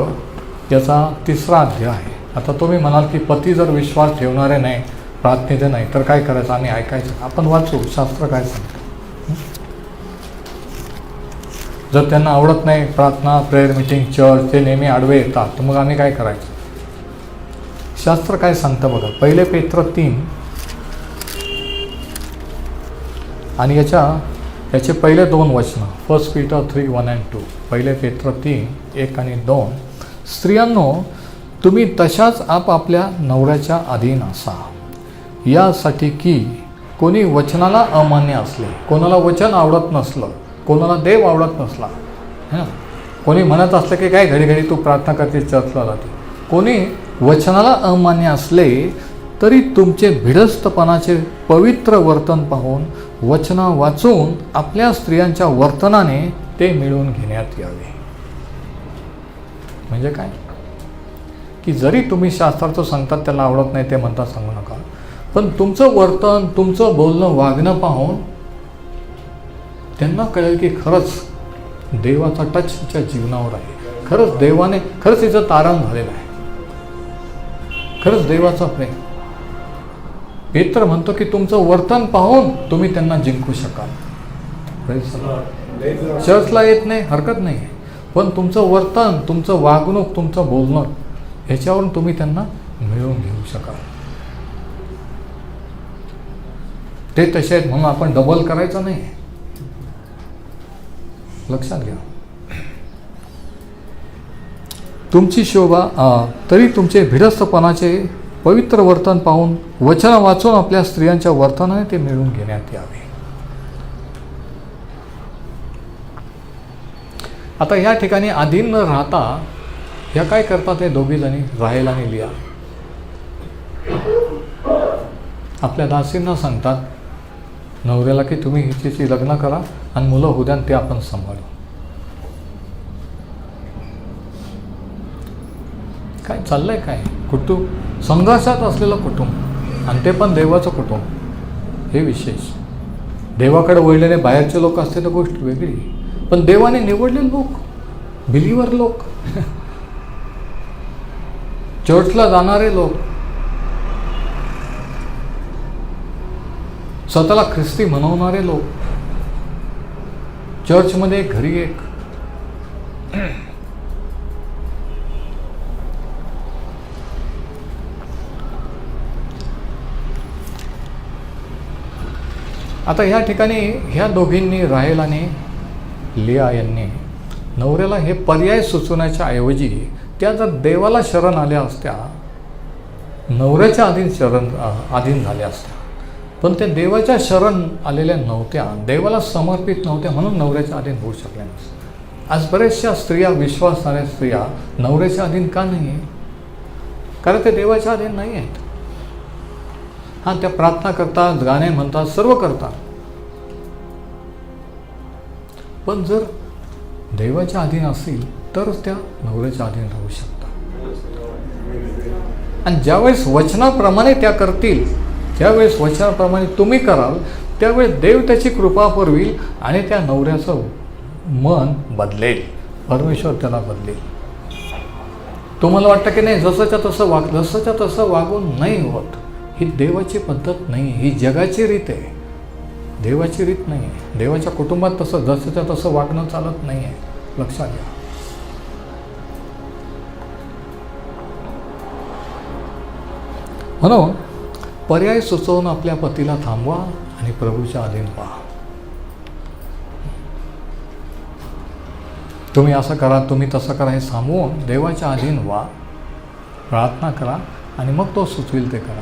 याचा 3रा अध्याय आहे. आता तुम्ही म्हणाल की पती जर विश्वास ठेवणारे नाही, प्रार्थनेचे नाही, तर काय करायचं? आम्ही ऐकायचं. आपण वाचू शास्त्र काय सांगतं. जर त्यांना आवडत नाही प्रार्थना, प्रेयर मीटिंग, चर्च, ते नेहमी आडवे येतात, तर मग आम्ही काय करायचं? शास्त्र काय सांगतं बघा. पहिले पेत्र 3 आणि याचे पहिले 2 वचनं, 1 Peter 3:1 and 2. पहिले पेत्र 3, 1 आणि 2. स्त्रियांनो, तुम्ही तशाच आपापल्या नवऱ्याच्या अधीन असा, यासाठी की कोणी वचनाला अमान्य असले, कोणाला वचन आवडत नसलं, कोणाला देव आवडत नसला, कोणी म्हणत असलं की काय घडी घडी तू प्रार्थना करते, चर्चला जाते, कोणी वचनाला अमान्य असले तरी तुमचे भिडस्तपणाचे पवित्र वर्तन पाहून वचना वाचून आपल्या स्त्रियांच्या वर्तनाने ते मिळवून घेण्यात यावे. म्हणजे काय की जरी तुम्ही शास्त्राचं सांगतात त्याला आवडत नाही ते म्हणता, सांगू नका, पण तुमचं वर्तन, तुमचं बोलणं, वागणं पाहून त्यांना कळेल की खरंच देवाचा टच तिच्या जीवनावर आहे, खरंच देवाने, खरंच तिचं तारण झालेलं आहे, खरंच देवाचा प्रेम. पेत्र म्हणतो की तुमचं वर्तन पाहून तुम्ही त्यांना जिंकू शकाल. चर्चला येत नाही हरकत नाही, पण तुमचं वर्तन, तुमचं वागणूक, तुमचं बोलणं ह्याच्यावरून तुम्ही त्यांना मिळवून घेऊ शकाल. ते तसे आहेत म्हणून आपण डबल करायचं नाही, लक्षात घ्या. तुमची शोभा तरी तुमचे भिडस्तपणाचे पवित्र वर्तन पाहून वचन वाचून आपल्या स्त्रियांच्या वर्तनाने ते मिळवून घेण्यात यावे. आता या ठिकाणी अधीन न राहता ह्या काय करतात हे दोघी जणी, राहेल आणि लिया, आपल्या दासींना सांगतात नवऱ्याला की तुम्ही हिच्याशी लग्न करा आणि मुलं होऊ द्या, ते आपण सांभाळू. काय चाललंय काय? कुटुंब संघर्षात असलेलं कुटुंब, आणि ते पण देवाचं कुटुंब, हे विशेष. देवाकडे वळलेले बाहेरचे लोक असते तर गोष्ट वेगळी, पण देवाने निवडलेले लोक, बिलीवर लोक, चर्चला जाणारे लोक, स्वतःला ख्रिस्ती म्हणवणारे लोक, चर्चमध्ये एक घरी एक. आता ह्या ठिकाणी ह्या दोघींनी, राहेल आणि लिया यांनी नवऱ्याला हे पर्याय सुचवण्याच्या ऐवजी त्या जर देवाला शरण आल्या असत्या, नवऱ्याच्या अधीन झाल्या असत्या, पण त्या देवाच्या शरण आलेल्या नव्हत्या, देवाला समर्पित नव्हत्या, म्हणून नवऱ्याच्या अधीन होऊ शकल्या नसत्या. आज बऱ्याचशा स्त्रिया, विश्वासणाऱ्या स्त्रिया नवऱ्याच्या अधीन का नाही आहे? कारण ते देवाच्या अधीन नाही आहेत. हां, त्या प्रार्थना करतात, गाणे म्हणतात, सर्व करतात, पण जर देवाच्या अधीन असतील तरच त्या नवऱ्याच्या अधीन राहू शकतात. आणि ज्यावेळेस वचनाप्रमाणे त्या करतील, ज्यावेळेस वचनाप्रमाणे तुम्ही कराल, त्यावेळेस देव त्याची कृपा पुरविल आणि त्या नवऱ्याचं मन बदलेल, परमेश्वर त्याला बदलेल. तुम्हाला वाटतं की नाही, जसंच्या तसं वागून नाही होत. ही देवाची पद्धत नाही, ही जगाची रीत आहे, देवाची रीत नाही आहे. देवाच्या कुटुंबात तसं जसंच्या तसं वागणं चालत नाही आहे, लक्षात घ्या. म्हणून पर्याय सुचवून आपल्या पतीला थांबवा आणि प्रभूच्या अधीन पहा. तुम्ही असं करा, तुम्ही तसं करा, हे सांगून देवाच्या अधीन व्हा, प्रार्थना करा आणि मग तो सुचवेल ते करा.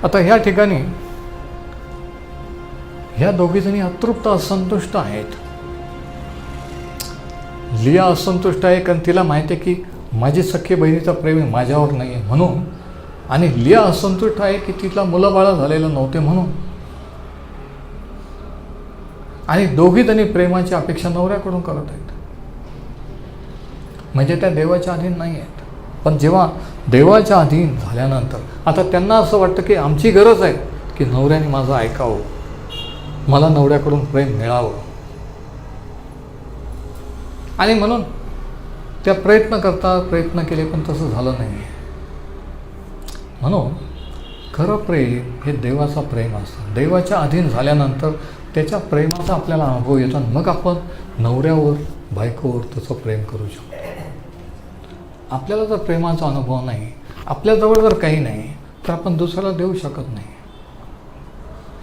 आता ह्या ठिकाणी ह्या दोघीजणी अतृप्त, असंतुष्ट आहेत. लिया असंतुष्ट आहे कारण तिला माहिती आहे की माझी सख्खी बहिणीचा प्रेम माझ्यावर नाही आहे म्हणून, आणि लिया असंतुष्ट आहे की तिला मुलं बाळं झालेलं नव्हते म्हणून. आणि दोघी जणी प्रेमाची अपेक्षा नवऱ्याकडून करत आहेत, म्हणजे त्या देवाच्या अधीन नाही आहेत. पण जेव्हा देवाच्या अधीन झाल्यानंतर आता त्यांना असं वाटतं की आमची गरज आहे की नवऱ्याने माझं ऐकावं, मला नवऱ्याकडून प्रेम मिळावं, आणि म्हणून त्या प्रयत्न केले पण तसं झालं नाही. म्हणून खरं प्रेम हे देवाचं प्रेम असतं. देवाच्या अधीन झाल्यानंतर त्याच्या प्रेमाचा आपल्याला अनुभव येतो, मग आपण नवऱ्यावर, बायकोवर त्याचं प्रेम करू शकतो. आपल्याला जर प्रेमाचा अनुभव नाही, आपल्याजवळ जर काही नाही, तर आपण दुसऱ्याला देऊ शकत नाही.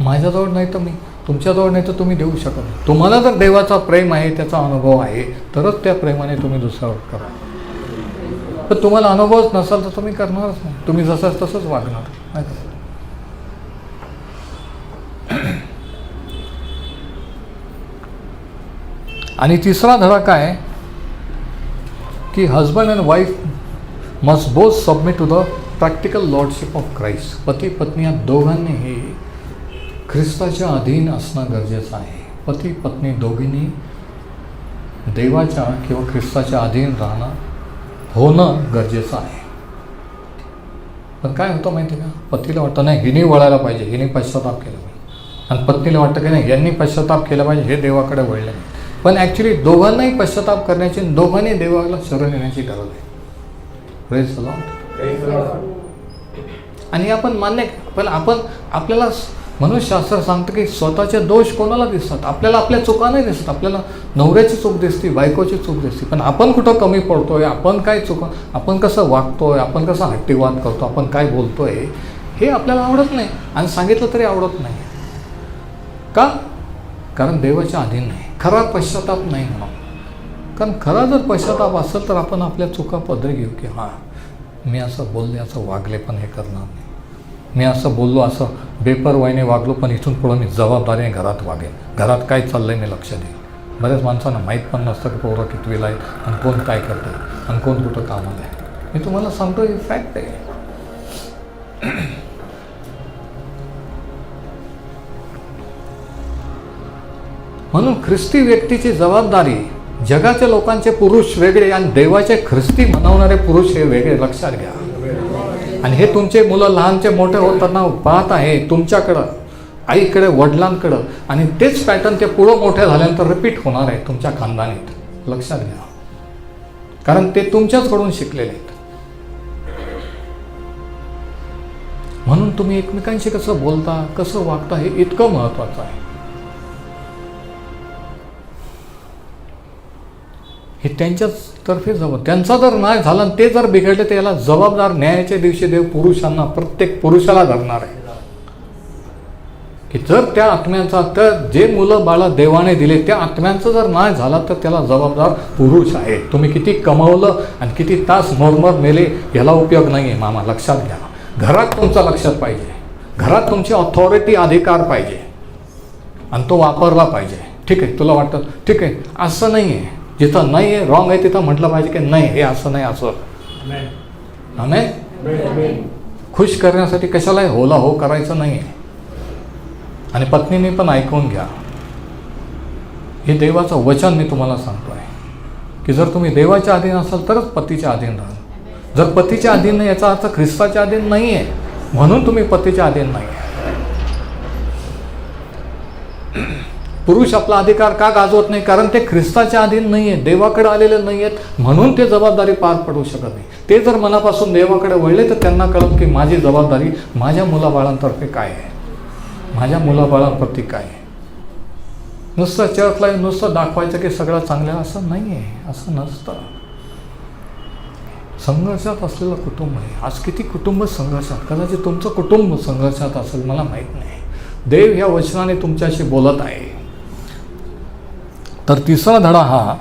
माझ्याजवळ नाही तर मी, तुमच्याजवळ नाही तर तुम्ही देऊ शकत नाही. तुम्हाला जर देवाचा प्रेम आहे, त्याचा अनुभव आहे, तरच त्या प्रेमाने तुम्ही दुसऱ्यावर करा. तर तुम्हाला अनुभवच नसाल तर तुम्ही करणारच नाही, तुम्ही जसं तसंच वागणार. आणि तिसरा धडा काय की husband and wife must both submit to the practical lordship of Christ. पती पत्नी या दोघांनीही ख्रिस्ताच्या अधीन असणं गरजेचं आहे. पती पत्नी दोघींनी देवाच्या किंवा ख्रिस्ताच्या अधीन होणं गरजेचं आहे. पण काय होतं माहिती आहे का, पतीला वाटतं नाही हिने वळायला पाहिजे, हिने पश्चाताप केला पाहिजे, आणि पत्नीला वाटतं की नाही यांनी पश्चाताप केला पाहिजे, हे देवाकडे वळले नाही. पण ॲक्च्युली दोघांनाही पश्चाताप करण्याची, दोघांनी देवाला शरण येण्याची गरज आहे. Praise the Lord. आणि आपण मान्य, पण आपल्याला म्हणून शास्त्र सांगतं की स्वतःचे दोष कोणाला दिसतात, आपल्याला आपल्या चुका नाही दिसत. आपल्याला नवऱ्याची चूक दिसते, बायकोची चूक दिसते, पण आपण कुठं कमी पडतोय, आपण काय आपण कसं वागतोय, आपण कसा हट्टीवाद करतो, आपण काय बोलतोय, हे आपल्याला आवडत नाही, आणि सांगितलं तरी आवडत नाही. का? कारण देवाच्या अधीन नाही, खरा पश्चाताप नाही म्हणून. कारण खरा जर पश्चाताप असेल तर आपण आपल्या चुका पदरी घेऊ की हां मी असं बोलले, असं वागले, पण हे करणार नाही. मी असं बोललो, असं बेपरवाईने वागलो, पण इथून पुढं मी जबाबदारीने घरात वागेन, घरात काय चाललं आहे मी लक्ष देईन. बऱ्याच माणसांना माहीत पण नसतं की पोरं कितवीला आहे आणि कोण काय करतं आणि कोण कुठं कामाला आहे. मी तुम्हाला सांगतो ही फॅक्ट आहे. म्हणून ख्रिस्ती व्यक्तीची जबाबदारी जगाच्या लोकांचे पुरुष वेगळे आणि देवाचे ख्रिस्ती मनवणारे पुरुष हे वेगळे, लक्षात घ्या. आणि हे तुमचे मुलं लहानचे मोठे होताना पाहत आहे तुमच्याकडं, आईकडे, वडिलांकडं, आणि तेच पॅटर्न ते पुढं मोठे झाल्यानंतर रिपीट होणार आहे तुमच्या खानदानीत, लक्षात घ्या. कारण ते तुमच्याचकडून शिकलेले आहेत. म्हणून तुम्ही एकमेकांशी कसं बोलता, कसं वागता हे इतकं महत्त्वाचं आहे. हे त्यांच्याच तर्फे त्यांचा जर नाही झाला, ते जर बिघडले तर याला जबाबदार न्यायाच्या दिवशी देव पुरुषांना, प्रत्येक पुरुषाला धरणार आहे. की जर त्या आत्म्यांचा, तर जे मुलं बाळा देवाने दिले त्या आत्म्यांचं जर नाही झाला तर त्याला जबाबदार पुरुष आहे. तुम्ही किती कमवलं आणि किती तास मरमर मेले याला उपयोग नाही आहे मामा, लक्षात घ्या. घरात तुमचं लक्षात पाहिजे, घरात तुमची ऑथॉरिटी, अधिकार पाहिजे आणि तो वापरला पाहिजे. ठीक आहे, तुला वाटतं ठीक आहे, असं नाही आहे, जिथं नाही आहे, रॉंग आहे, तिथं म्हटलं पाहिजे की नाही हे असं नाही, असं. आमेन. खुश करण्यासाठी कशाला होला हो करायचं नाही आहे. आणि पत्नीने पण ऐकून घ्या, हे देवाचं वचन मी तुम्हाला सांगतो आहे की जर तुम्ही देवाच्या अधीन असाल तरच पतीच्या अधीन राहाल. जर पतीच्या अधीन नाही याचा अर्थ ख्रिस्ताच्या अधीन नाही आहे, म्हणून तुम्ही पतीच्या अधीन नाही. पुरुष आपला अधिकार का गाजवत नाही? कारण ते ख्रिस्ताच्या अधीन नाही आहे, देवाकडे आलेले नाही आहेत, म्हणून ते जबाबदारी पार पडू शकत नाही. ते जर मनापासून देवाकडे वळले तर त्यांना कळलं की माझी जबाबदारी माझ्या मुलाबाळांतर्फे काय आहे, माझ्या मुलाबाळांप्रती काय आहे. नुसतं चर्चला नुसतं दाखवायचं की सगळं चांगलं, असं नाही आहे, असं नसतं. संघर्षात असलेलं कुटुंब आहे. आज किती कुटुंब संघर्षात, कदाचित तुमचं कुटुंब संघर्षात असेल, मला माहीत नाही. देव ह्या वचनाने तुमच्याशी बोलत आहे. तर तिसरा धडा हा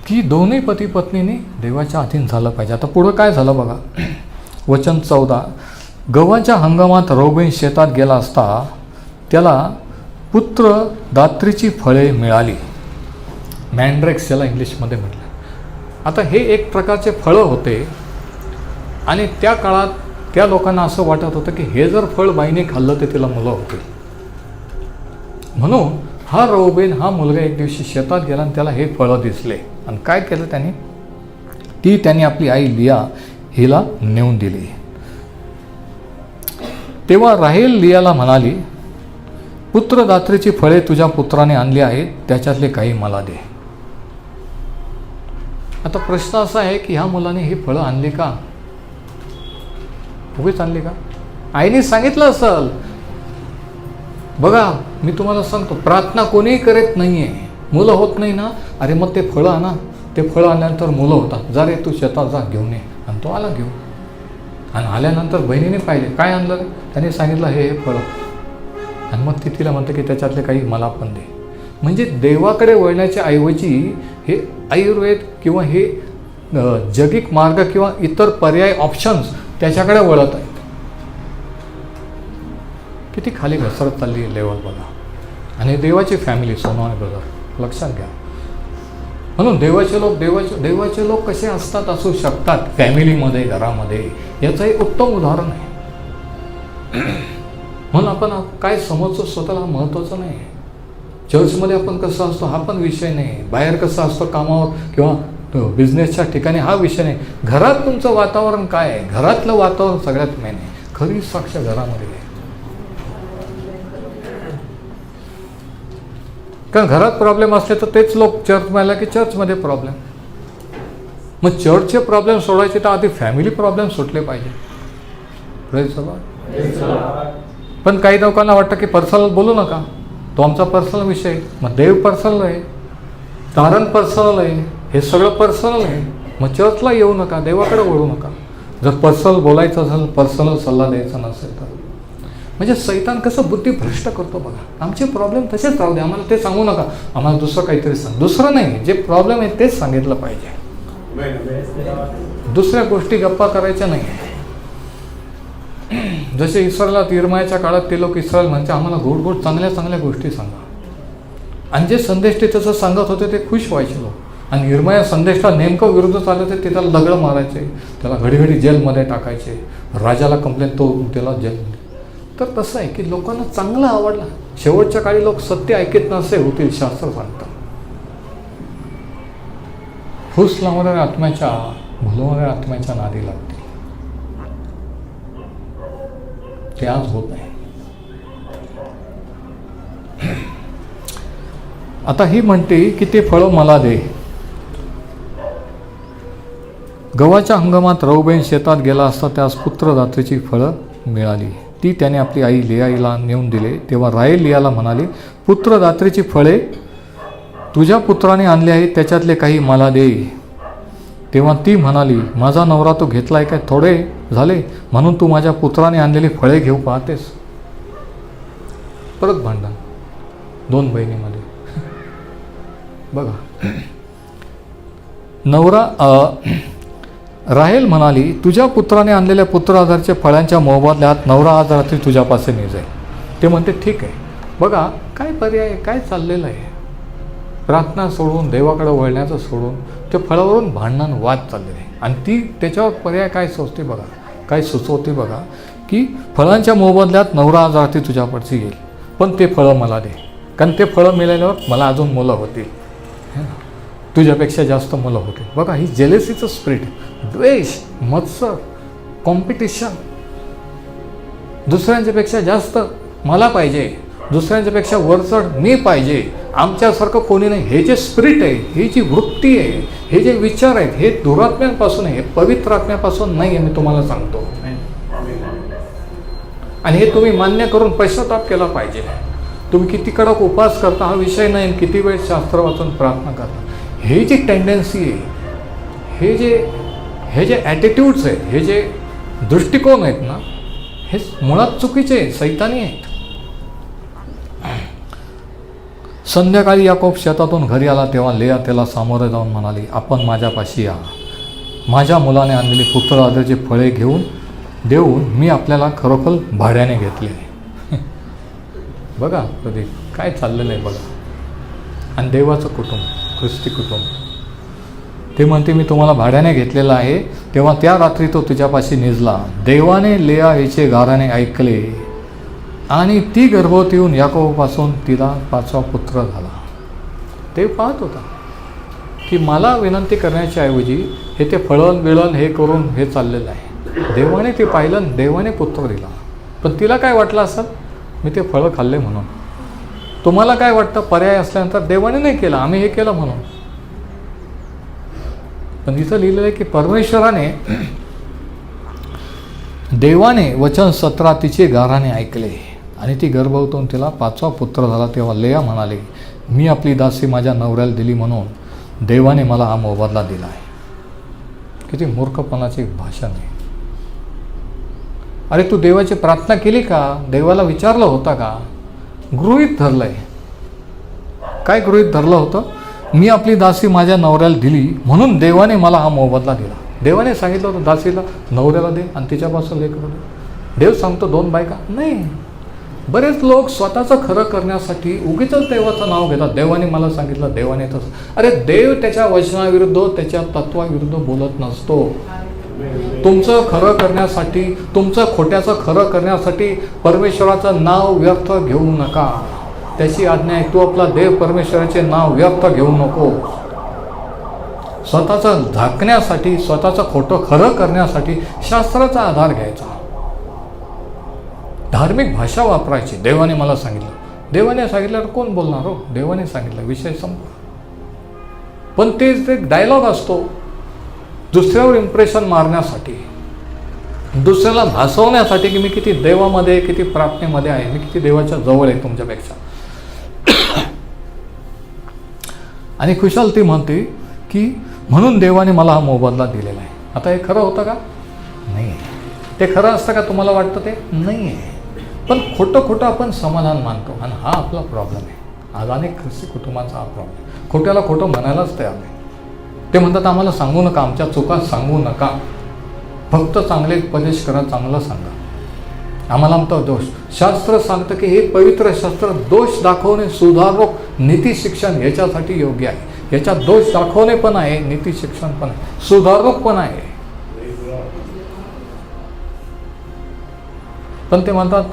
की दोन्ही पती पत्नीने देवाच्या अधीन झालं पाहिजे. आता पुढं काय झालं बघा, वचन 14. गव्हाच्या हंगामात रौबेन शेतात गेला असता त्याला पुत्र दात्रीची फळे मिळाली. मँड्रेक्स याला इंग्लिशमध्ये म्हटलं. आता हे एक प्रकारचे फळं होते आणि त्या काळात त्या लोकांना असं वाटत होतं की हे जर फळ बाईने खाल्लं तर तिला मुलं होतील. म्हणून हा रौबेन हा मुलगा एक दिवशी शेतात गेला आणि त्याला हे फळं दिसले आणि काय केलं त्याने, त्याने आपली आई लिया हिला नेऊन दिली. तेव्हा राहेल लियाला म्हणाली, पुत्रदात्रीची फळे तुझ्या पुत्राने आणली आहेत, त्याच्यातले काही मला दे. आता प्रश्न असा आहे की ह्या मुलाने ही फळं आणली का, उगीच आणली का? आईने सांगितलं असेल. बघा मी तुम्हाला सांगतो, प्रार्थना कोणीही करत नाही आहे, मुलं होत नाही ना, अरे मग ते फळं आणा, ते फळं आणल्यानंतर मुलं होतात, जा रे तू शेतात जा घेऊन ये. आणि तो आला घेऊन, आणि आल्यानंतर बहिणीने पाहिले, काय आणलं रे? त्याने सांगितलं हे फळं. आणि मग ती तिला म्हणते की त्याच्यातले काही मला पण दे. म्हणजे देवाकडे वळण्याच्या ऐवजी हे आयुर्वेद किंवा हे जगिक मार्ग किंवा इतर पर्याय ऑप्शन्स त्याच्याकडे वळत आहेत. किती खाली घसरत चालली लेवल बघा. आणि देवाची फॅमिली सोनवाने ब्रदर, लक्षात घ्या. म्हणून देवाचे लोक कसे असतात, असू शकतात फॅमिलीमध्ये, घरामध्ये, याचं एक उत्तम उदाहरण आहे. म्हणून आपण काय समजतो स्वतःला महत्त्वाचं नाही. चर्चमध्ये आपण कसं असतो हा पण विषय नाही, बाहेर कसं असतो कामावर किंवा बिझनेसच्या ठिकाणी हा विषय नाही. घरात तुमचं वातावरण काय आहे, घरातलं वातावरण सगळ्यात मेन आहे. खरी साक्ष घरामध्ये आहे. कारण घरात प्रॉब्लेम असले तर तेच लोक चर्चमध्ये आला की चर्चमध्ये प्रॉब्लेम. मग चर्चचे प्रॉब्लेम सोडायचे तर आधी फॅमिली प्रॉब्लेम सुटले पाहिजे. Praise the Lord. पण काही लोकांना वाटतं की पर्सनल बोलू नका, तो आमचा पर्सनल विषय आहे. मग देव पर्सनल आहे, तारण पर्सनल आहे, हे सगळं पर्सनल आहे. मग चर्चला येऊ नका, देवाकडे वळू नका. जर पर्सनल बोलायचं असेल, पर्सनल सल्ला द्यायचा नसेल तर. म्हणजे सैतान कसं बुद्धी भ्रष्ट करतो बघा. आमचे प्रॉब्लेम तसेच राहू दे, आम्हाला ते सांगू नका, आम्हाला दुसरं काहीतरी सांग. दुसरं नाही, जे प्रॉब्लेम आहे तेच सांगितलं पाहिजे. दुसऱ्या गोष्टी गप्पा करायच्या नाही. जसे इस्रायलात इर्मायाच्या काळात ते लोक इस्रायल म्हणजे आम्हाला गोड गोड चांगल्या चांगल्या गोष्टी सांगा. आणि जे संदेष्टे तसं सांगत होते ते खुश व्हायचे लोक. आणि इर्माया संदेशला नेमकं विरुद्ध चालत ते त्याला दगड मारायचे, त्याला घडीघडी जेलमध्ये टाकायचे, राजाला कंप्लेंट, तो त्याला जेलमध्ये. तर तसं आहे की लोकांना चांगलं आवडलं. शेवटच्या काळी लोक सत्य ऐकत नसे होतील, शास्त्र सांगतात. फूस लावणाऱ्या आत्म्याच्या, भुलवणाऱ्या आत्म्याच्या नादी लागते. ते आज होत आहे. आता ही म्हणते की ते फळं मला दे. गव्हाच्या हंगामात रौबेन शेतात गेला असता त्यास पुत्रदात्रीची फळं मिळाली. ती त्याने आपली आई लियाला नेऊन दिले. तेव्हा राहेल लियाला म्हणाली, पुत्रदात्रीची फळे तुझ्या पुत्राने आणली आहे, त्याच्यातले काही मला दे. तेव्हा ती म्हणाली, माझा नवरा तो घेतलाय काय थोडे झाले, म्हणून तू माझ्या पुत्राने आणलेली फळे घेऊ पाहतेस. परत भांडण दोन बहिणीमध्ये. बघा, नवरा राहेल म्हणाली, तुझ्या पुत्राने आणलेल्या पुत्राधारच्या फळांच्या मोबदल्यात नवरा आज रात्री तुझ्यापाशी नाही जाईल. ते म्हणते ठीक आहे. बघा काय पर्याय, काय चाललेलं आहे. प्रार्थना सोडून, देवाकडे वळण्याचं सोडून ते फळावरून भांडण वाद चाललेले आहे. आणि ती त्याच्यावर पर्याय काय सोचते बघा, काय सुचवते बघा, की फळांच्या मोबदल्यात नवरा आज रात्री तुझ्यापाशी येईल, पण ते फळं मला दे, कारण ते फळं मिळाल्यावर मला अजून मुलं होतील, तुझ्यापेक्षा जास्त मुलं होतील. बघा ही जेलेसीचं स्पिरिट, द्वेष, मत्सर, कॉम्पिटिशन, दुसऱ्यांच्यापेक्षा जास्त मला पाहिजे, दुसऱ्यांच्यापेक्षा वरचढ मी पाहिजे, आमच्यासारखं कोणी नाही, हे जे स्पिरिट आहे, ही जी वृत्ती आहे, हे जे विचार आहेत, हे दुरात्म्यांपासून आहे, पवित्र आत्म्यापासून नाही आहे. मी तुम्हाला सांगतो, आणि हे तुम्ही मान्य करून पश्चाताप केला पाहिजे. तुम्ही किती कडक उपवास करता हा विषय नाही, किती वेळ शास्त्र वाचून प्रार्थना करता, हे जी टेंडन्सी आहे, हे जे ॲटिट्यूड्स आहेत, हे जे दृष्टिकोन आहेत ना, हे मुळात चुकीचे आहेत, सैतानी आहेत. संध्याकाळी याकोब शेतातून घरी आला तेव्हा लेया त्याला सामोरे जाऊन म्हणाली, आपण माझ्यापाशी या. माझ्या मुलाने आणलेली पुत्रदात्रीची फळे देऊन मी आपल्याला खरोखर भाड्याने घेतले. बघा कधी काय चाललेलं आहे बघा. आणि देवाचं कुटुंब, ख्रिस्ती कुटुंब, ते म्हणते मी तुम्हाला भाड्याने घेतलेलं आहे. तेव्हा त्या रात्री तो तुझ्यापाशी निजला. देवाने लेया हिचे गाराने ऐकले आणि ती गर्भवती होऊन याकोबापासून तिला 5वा पुत्र झाला. ते पाहत होता की मला विनंती करण्याच्या ऐवजी हे ते फळण बिळण हे करून हे चाललेलं आहे. देवाने ते पाहिलं, देवाने पुत्र दिला. पण तिला काय वाटलं असेल, मी ते फळं खाल्ले म्हणून. तुम्हाला काय वाटतं, पर्याय असल्यानंतर देवाने नाही केलं, आम्ही हे केलं म्हणून. पण इथं लिहिलेलं आहे की परमेश्वराने, देवाने वचन 17 तिचे गाराने ऐकले आणि ती गर्भवती होऊन तिला 5वा पुत्र झाला. तेव्हा लेया म्हणाले, मी आपली दासी माझ्या नवऱ्याला दिली म्हणून देवाने मला हा मोबदला दिला आहे. किती मूर्खपणाची भाषण आहे. अरे तू देवाची प्रार्थना केली का, देवाला विचारलं होता का, गृहीत धरलंय. काय गृहीत धरलं होतं, मी आपली दासी माझ्या नवऱ्याला दिली म्हणून देवाने मला हा मोबदला दिला. देवाने सांगितलं होतं दासीला नवऱ्याला दे आणि तिच्यापासून लेकरू दे. देव सांगतो 2 बायका नाही. बरेच लोक स्वतःचं खरं करण्यासाठी उगीच देवाचं नाव घेतात. देवाने मला सांगितलं, देवाने तसं. अरे देव त्याच्या वचनाविरुद्ध, त्याच्या तत्वाविरुद्ध बोलत नसतो. तुमचं खरं करण्यासाठी, तुमचं खोट्याचं खरं करण्यासाठी परमेश्वराचं नाव व्यर्थ घेऊ नका. त्याची आज्ञा आहे, तू आपला देव परमेश्वराचे नाव व्यर्थ घेऊ नको. स्वतःचं झाकण्यासाठी, स्वतःचं खोटं खरं करण्यासाठी शास्त्राचा आधार घ्यायचा, धार्मिक भाषा वापरायची. देवाने मला सांगितलं, देवाने सांगितल्यावर कोण बोलणार हो, देवाने सांगितलं, विषय संपला. पण तेच एक डायलॉग असतो दुसऱ्यावर इम्प्रेशन मारण्यासाठी, दुसऱ्याला भासवण्यासाठी की मी किती देवामध्ये, किती प्रार्थनेमध्ये आहे, मी किती देवाच्या जवळ आहे तुमच्यापेक्षा. आणि खुशाल ती म्हणते की म्हणून देवाने मला हा मोबदला दिलेला आहे. आता हे खरं होतं का, नाही. ते खरं असतं का तुम्हाला वाटतं, ते नाही आहे. पण खोटं आपण समाधान मानतो आणि हा आपला प्रॉब्लेम आहे. आज अनेक ख्रिस्ती कुटुंबांचा हा प्रॉब्लेम. खोट्याला खोटं म्हणायलाच तयार नाही. ते म्हणतात आम्हाला सांगू नका, आमच्या चुका सांगू नका, फक्त चांगले उपदेश करा, चांगलं सांगा, आम्हाला आमचा दोष. शास्त्र सांगतं की हे पवित्र शास्त्र दोष दाखवणे, सुधारक, नीती शिक्षण याच्यासाठी योग्य आहे. याच्यात दोष दाखवणे पण आहे, नीती शिक्षण पण आहे, सुधारक पण आहे. पण ते म्हणतात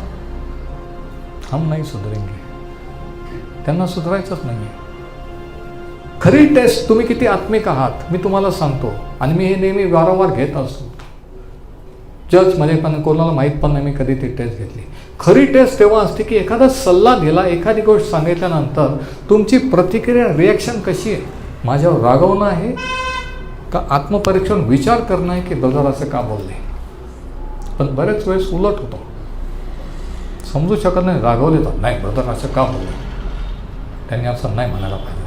हम नाही सुधरेंगे. त्यांना सुधारायचंच नाही आहे. खरी टेस्ट तुम्ही किती आत्मिक आहात मी तुम्हाला सांगतो, आणि मी हे नेहमी वारंवार घेत असतो. चर्चमध्ये पण कोणाला माहीत पण नाही मी कधी ती टेस्ट घेतली. खरी टेस्ट तेव्हा असते की एखादा सल्ला दिला, एखादी गोष्ट सांगितल्यानंतर तुमची प्रतिक्रिया, रिॲक्शन कशी आहे. माझ्यावर रागवणं आहे का आत्मपरीक्षण विचार करणं आहे की ब्रदर असं का बोलले. पण बरेच वेळेस उलट होतो, समजू शकत नाही, रागवले तर नाही ब्रदर असं का बोलले, त्यांनी असं नाही म्हणायला पाहिजे.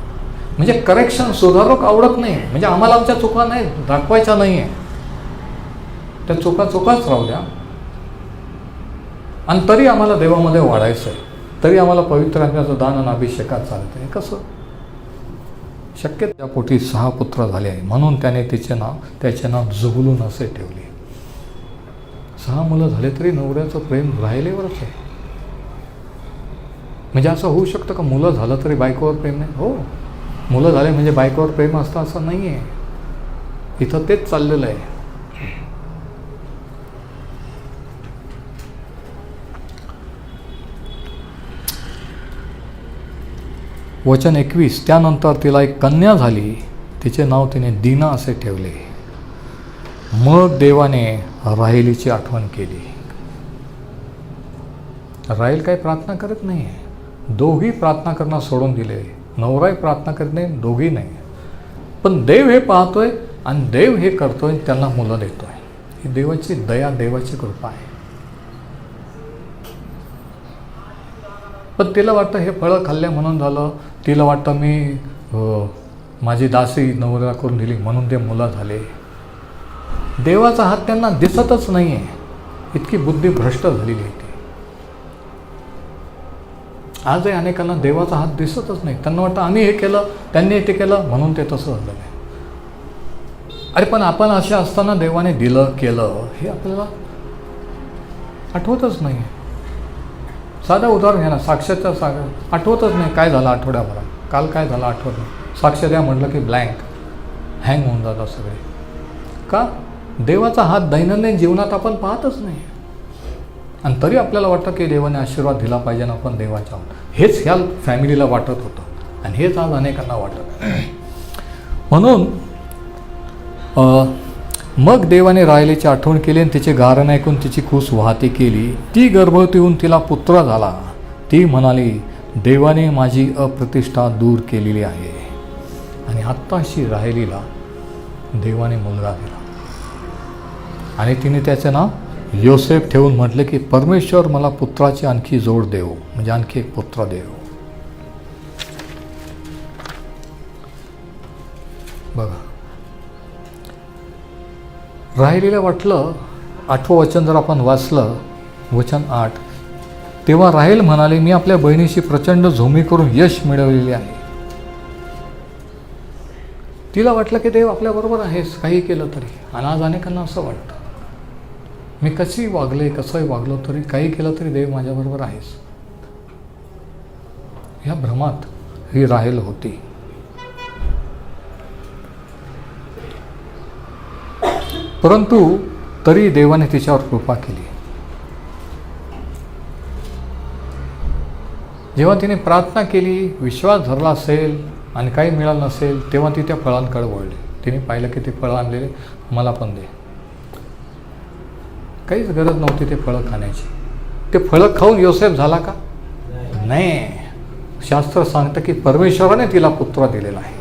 म्हणजे करेक्शन, सुधारक आवडत नाही. म्हणजे आम्हाला आमच्या चुका नाही दाखवायच्या नाही आहे, त्या चुकाच राहू द्या. आणि तरी आम्हाला देवामध्ये वाढायचं आहे, तरी आम्हाला पवित्र आत्म्याचं दान आणि अभिषेकात चालतं. हे कसं शक्य. त्या पोटी 6 पुत्र झाले आहे, म्हणून त्याने त्याचे नाव जबुलून असे ठेवले. 6 मुलं झाले तरी नवऱ्याचं प्रेम राहिलेवरच आहे. म्हणजे असं होऊ शकतं का मुलं झालं तरी बायकोवर प्रेम नाही? हो, मुलं झाले म्हणजे बायकोवर प्रेम असतं असं नाही आहे. इथं तेच चाललेलं आहे. वचन 21, त्यानंतर तिला एक कन्या झाली, तिचे नाव तिने दीना असे ठेवले. मग देवाने राहेलीची आठवण केली. राहेल काही प्रार्थना करत नाही आहे. दोघी प्रार्थना करणं सोडून दिले. नवराही प्रार्थना करत नाही, दोघी नाही. पण देव हे पाहतोय आणि देव हे करतोय, त्यांना मुलं देतोय. ही देवाची दया, देवाची कृपा आहे. पण तिला वाटतं हे फळं खाल्ल्या म्हणून झालं. तिला वाटतं मी माझी दासी नवरा करून दिली म्हणून ते मुलं झाले. देवाचा हात त्यांना दिसतच नाही आहे. इतकी बुद्धी भ्रष्ट झालेली आहे ती. आजही अनेकांना देवाचा हात दिसतच नाही. त्यांना वाटतं आम्ही हे केलं, त्यांनी ते केलं म्हणून ते तसं झालं नाही. अरे पण आपण असे असताना देवाने दिलं केलं हे आपल्याला आठवतच नाही. साधं उदाहरण घ्या ना, साक्षाच्या आठवतच नाही काय झालं आठवड्याभरात, काल काय झालं आठवत नाही. साक्ष द्या म्हटलं की ब्लँक, हँग होऊन जातात सगळे. का? देवाचा हात दैनंदिन जीवनात आपण पाहतच नाही. आणि तरी आपल्याला वाटतं की देवाने आशीर्वाद दिला पाहिजे ना आपण देवाच्या. हेच ह्या फॅमिलीला वाटत होतं आणि हेच आज अनेकांना वाटत. म्हणून मग देवाने राहेलीची आठवण केली आणि तिचे गारण ऐकून तिची कूस वाहती केली. ती गर्भवती होऊन तिला पुत्र झाला. ती म्हणाली, देवाने माझी अप्रतिष्ठा दूर केलेली आहे. आणि आत्ताशी राहेलीला देवाने मुलगा दिला आणि तिने त्याचे नाव योसेफ ठेवून म्हटले की परमेश्वर मला पुत्राची आणखी जोड देव, म्हणजे आणखी एक पुत्र देव. बघा, राहिलेलं वाटलं. 8वं वचन जर आपण वाचलं, वचन 8, तेव्हा राहेल म्हणाले, मी आपल्या बहिणीशी प्रचंड झोमी करून यश मिळवलेले आहे. तिला वाटलं की देव आपल्याबरोबर आहेस काही केलं तरी. आणि आज अनेकांना असं वाटतं मी कशी वागले, कसंही वागलो तरी, काही केलं तरी देव माझ्याबरोबर आहेस. ह्या भ्रमात ही राहेल होती. परंतु तरी देवाने तिच्यावर कृपा केली. जेव्हा तिने प्रार्थना केली, विश्वास धरला असेल आणि काही मिळालं नसेल, तेव्हा ती त्या फळांकडे वळली. तिने पाहिलं की ते फळं आणलेले मला पण दे. काहीच गरज नव्हती ते फळं खाण्याची. ते फळं खाऊन योसेफ झाला का? नाही. शास्त्र सांगतं की परमेश्वराने तिला पुत्र दिलेला आहे.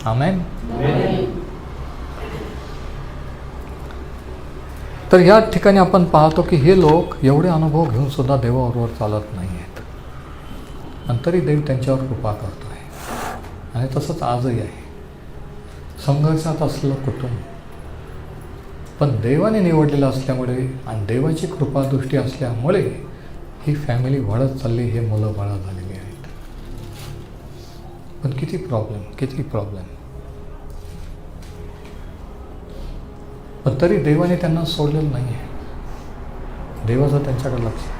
आमेन. तर या ठिकाणी आपण पाहतो की हे लोक एवढे अनुभव घेऊन सुद्धा देवाबरोबर चालत नाही आहेत. आणि तरी देव त्यांच्यावर कृपा करतो आहे. आणि तसंच आजही आहे. संघर्षात असलं कुटुंब, पण देवाने निवडलेलं असल्यामुळे आणि देवाची कृपादृष्टी असल्यामुळे ही फॅमिली वाढत चालली, हे मुलं बाळं झालेली आहेत. पण किती प्रॉब्लेम. पण तरी देवाने त्यांना सोडलेलं नाही आहे. देवाचं त्यांच्याकडे लक्ष आहे.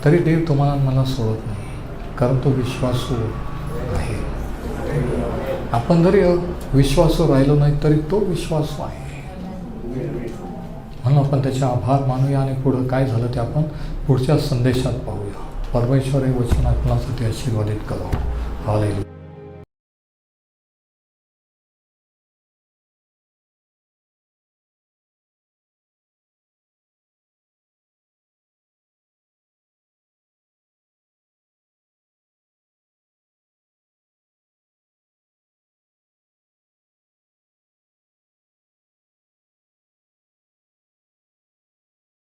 तरी देव तुम्हाला मला सोडत नाही, कारण तो विश्वासू आहे. आपण जरी विश्वासू राहिलो नाही तरी तो विश्वासू आहे. म्हणून आपण त्याचे आभार मानूया आणि पुढं काय झालं ते आपण पुढच्या संदेशात पाहूया. परमेश्वर हे वचन आपणासाठी आशीर्वादित करो. हालेलुया.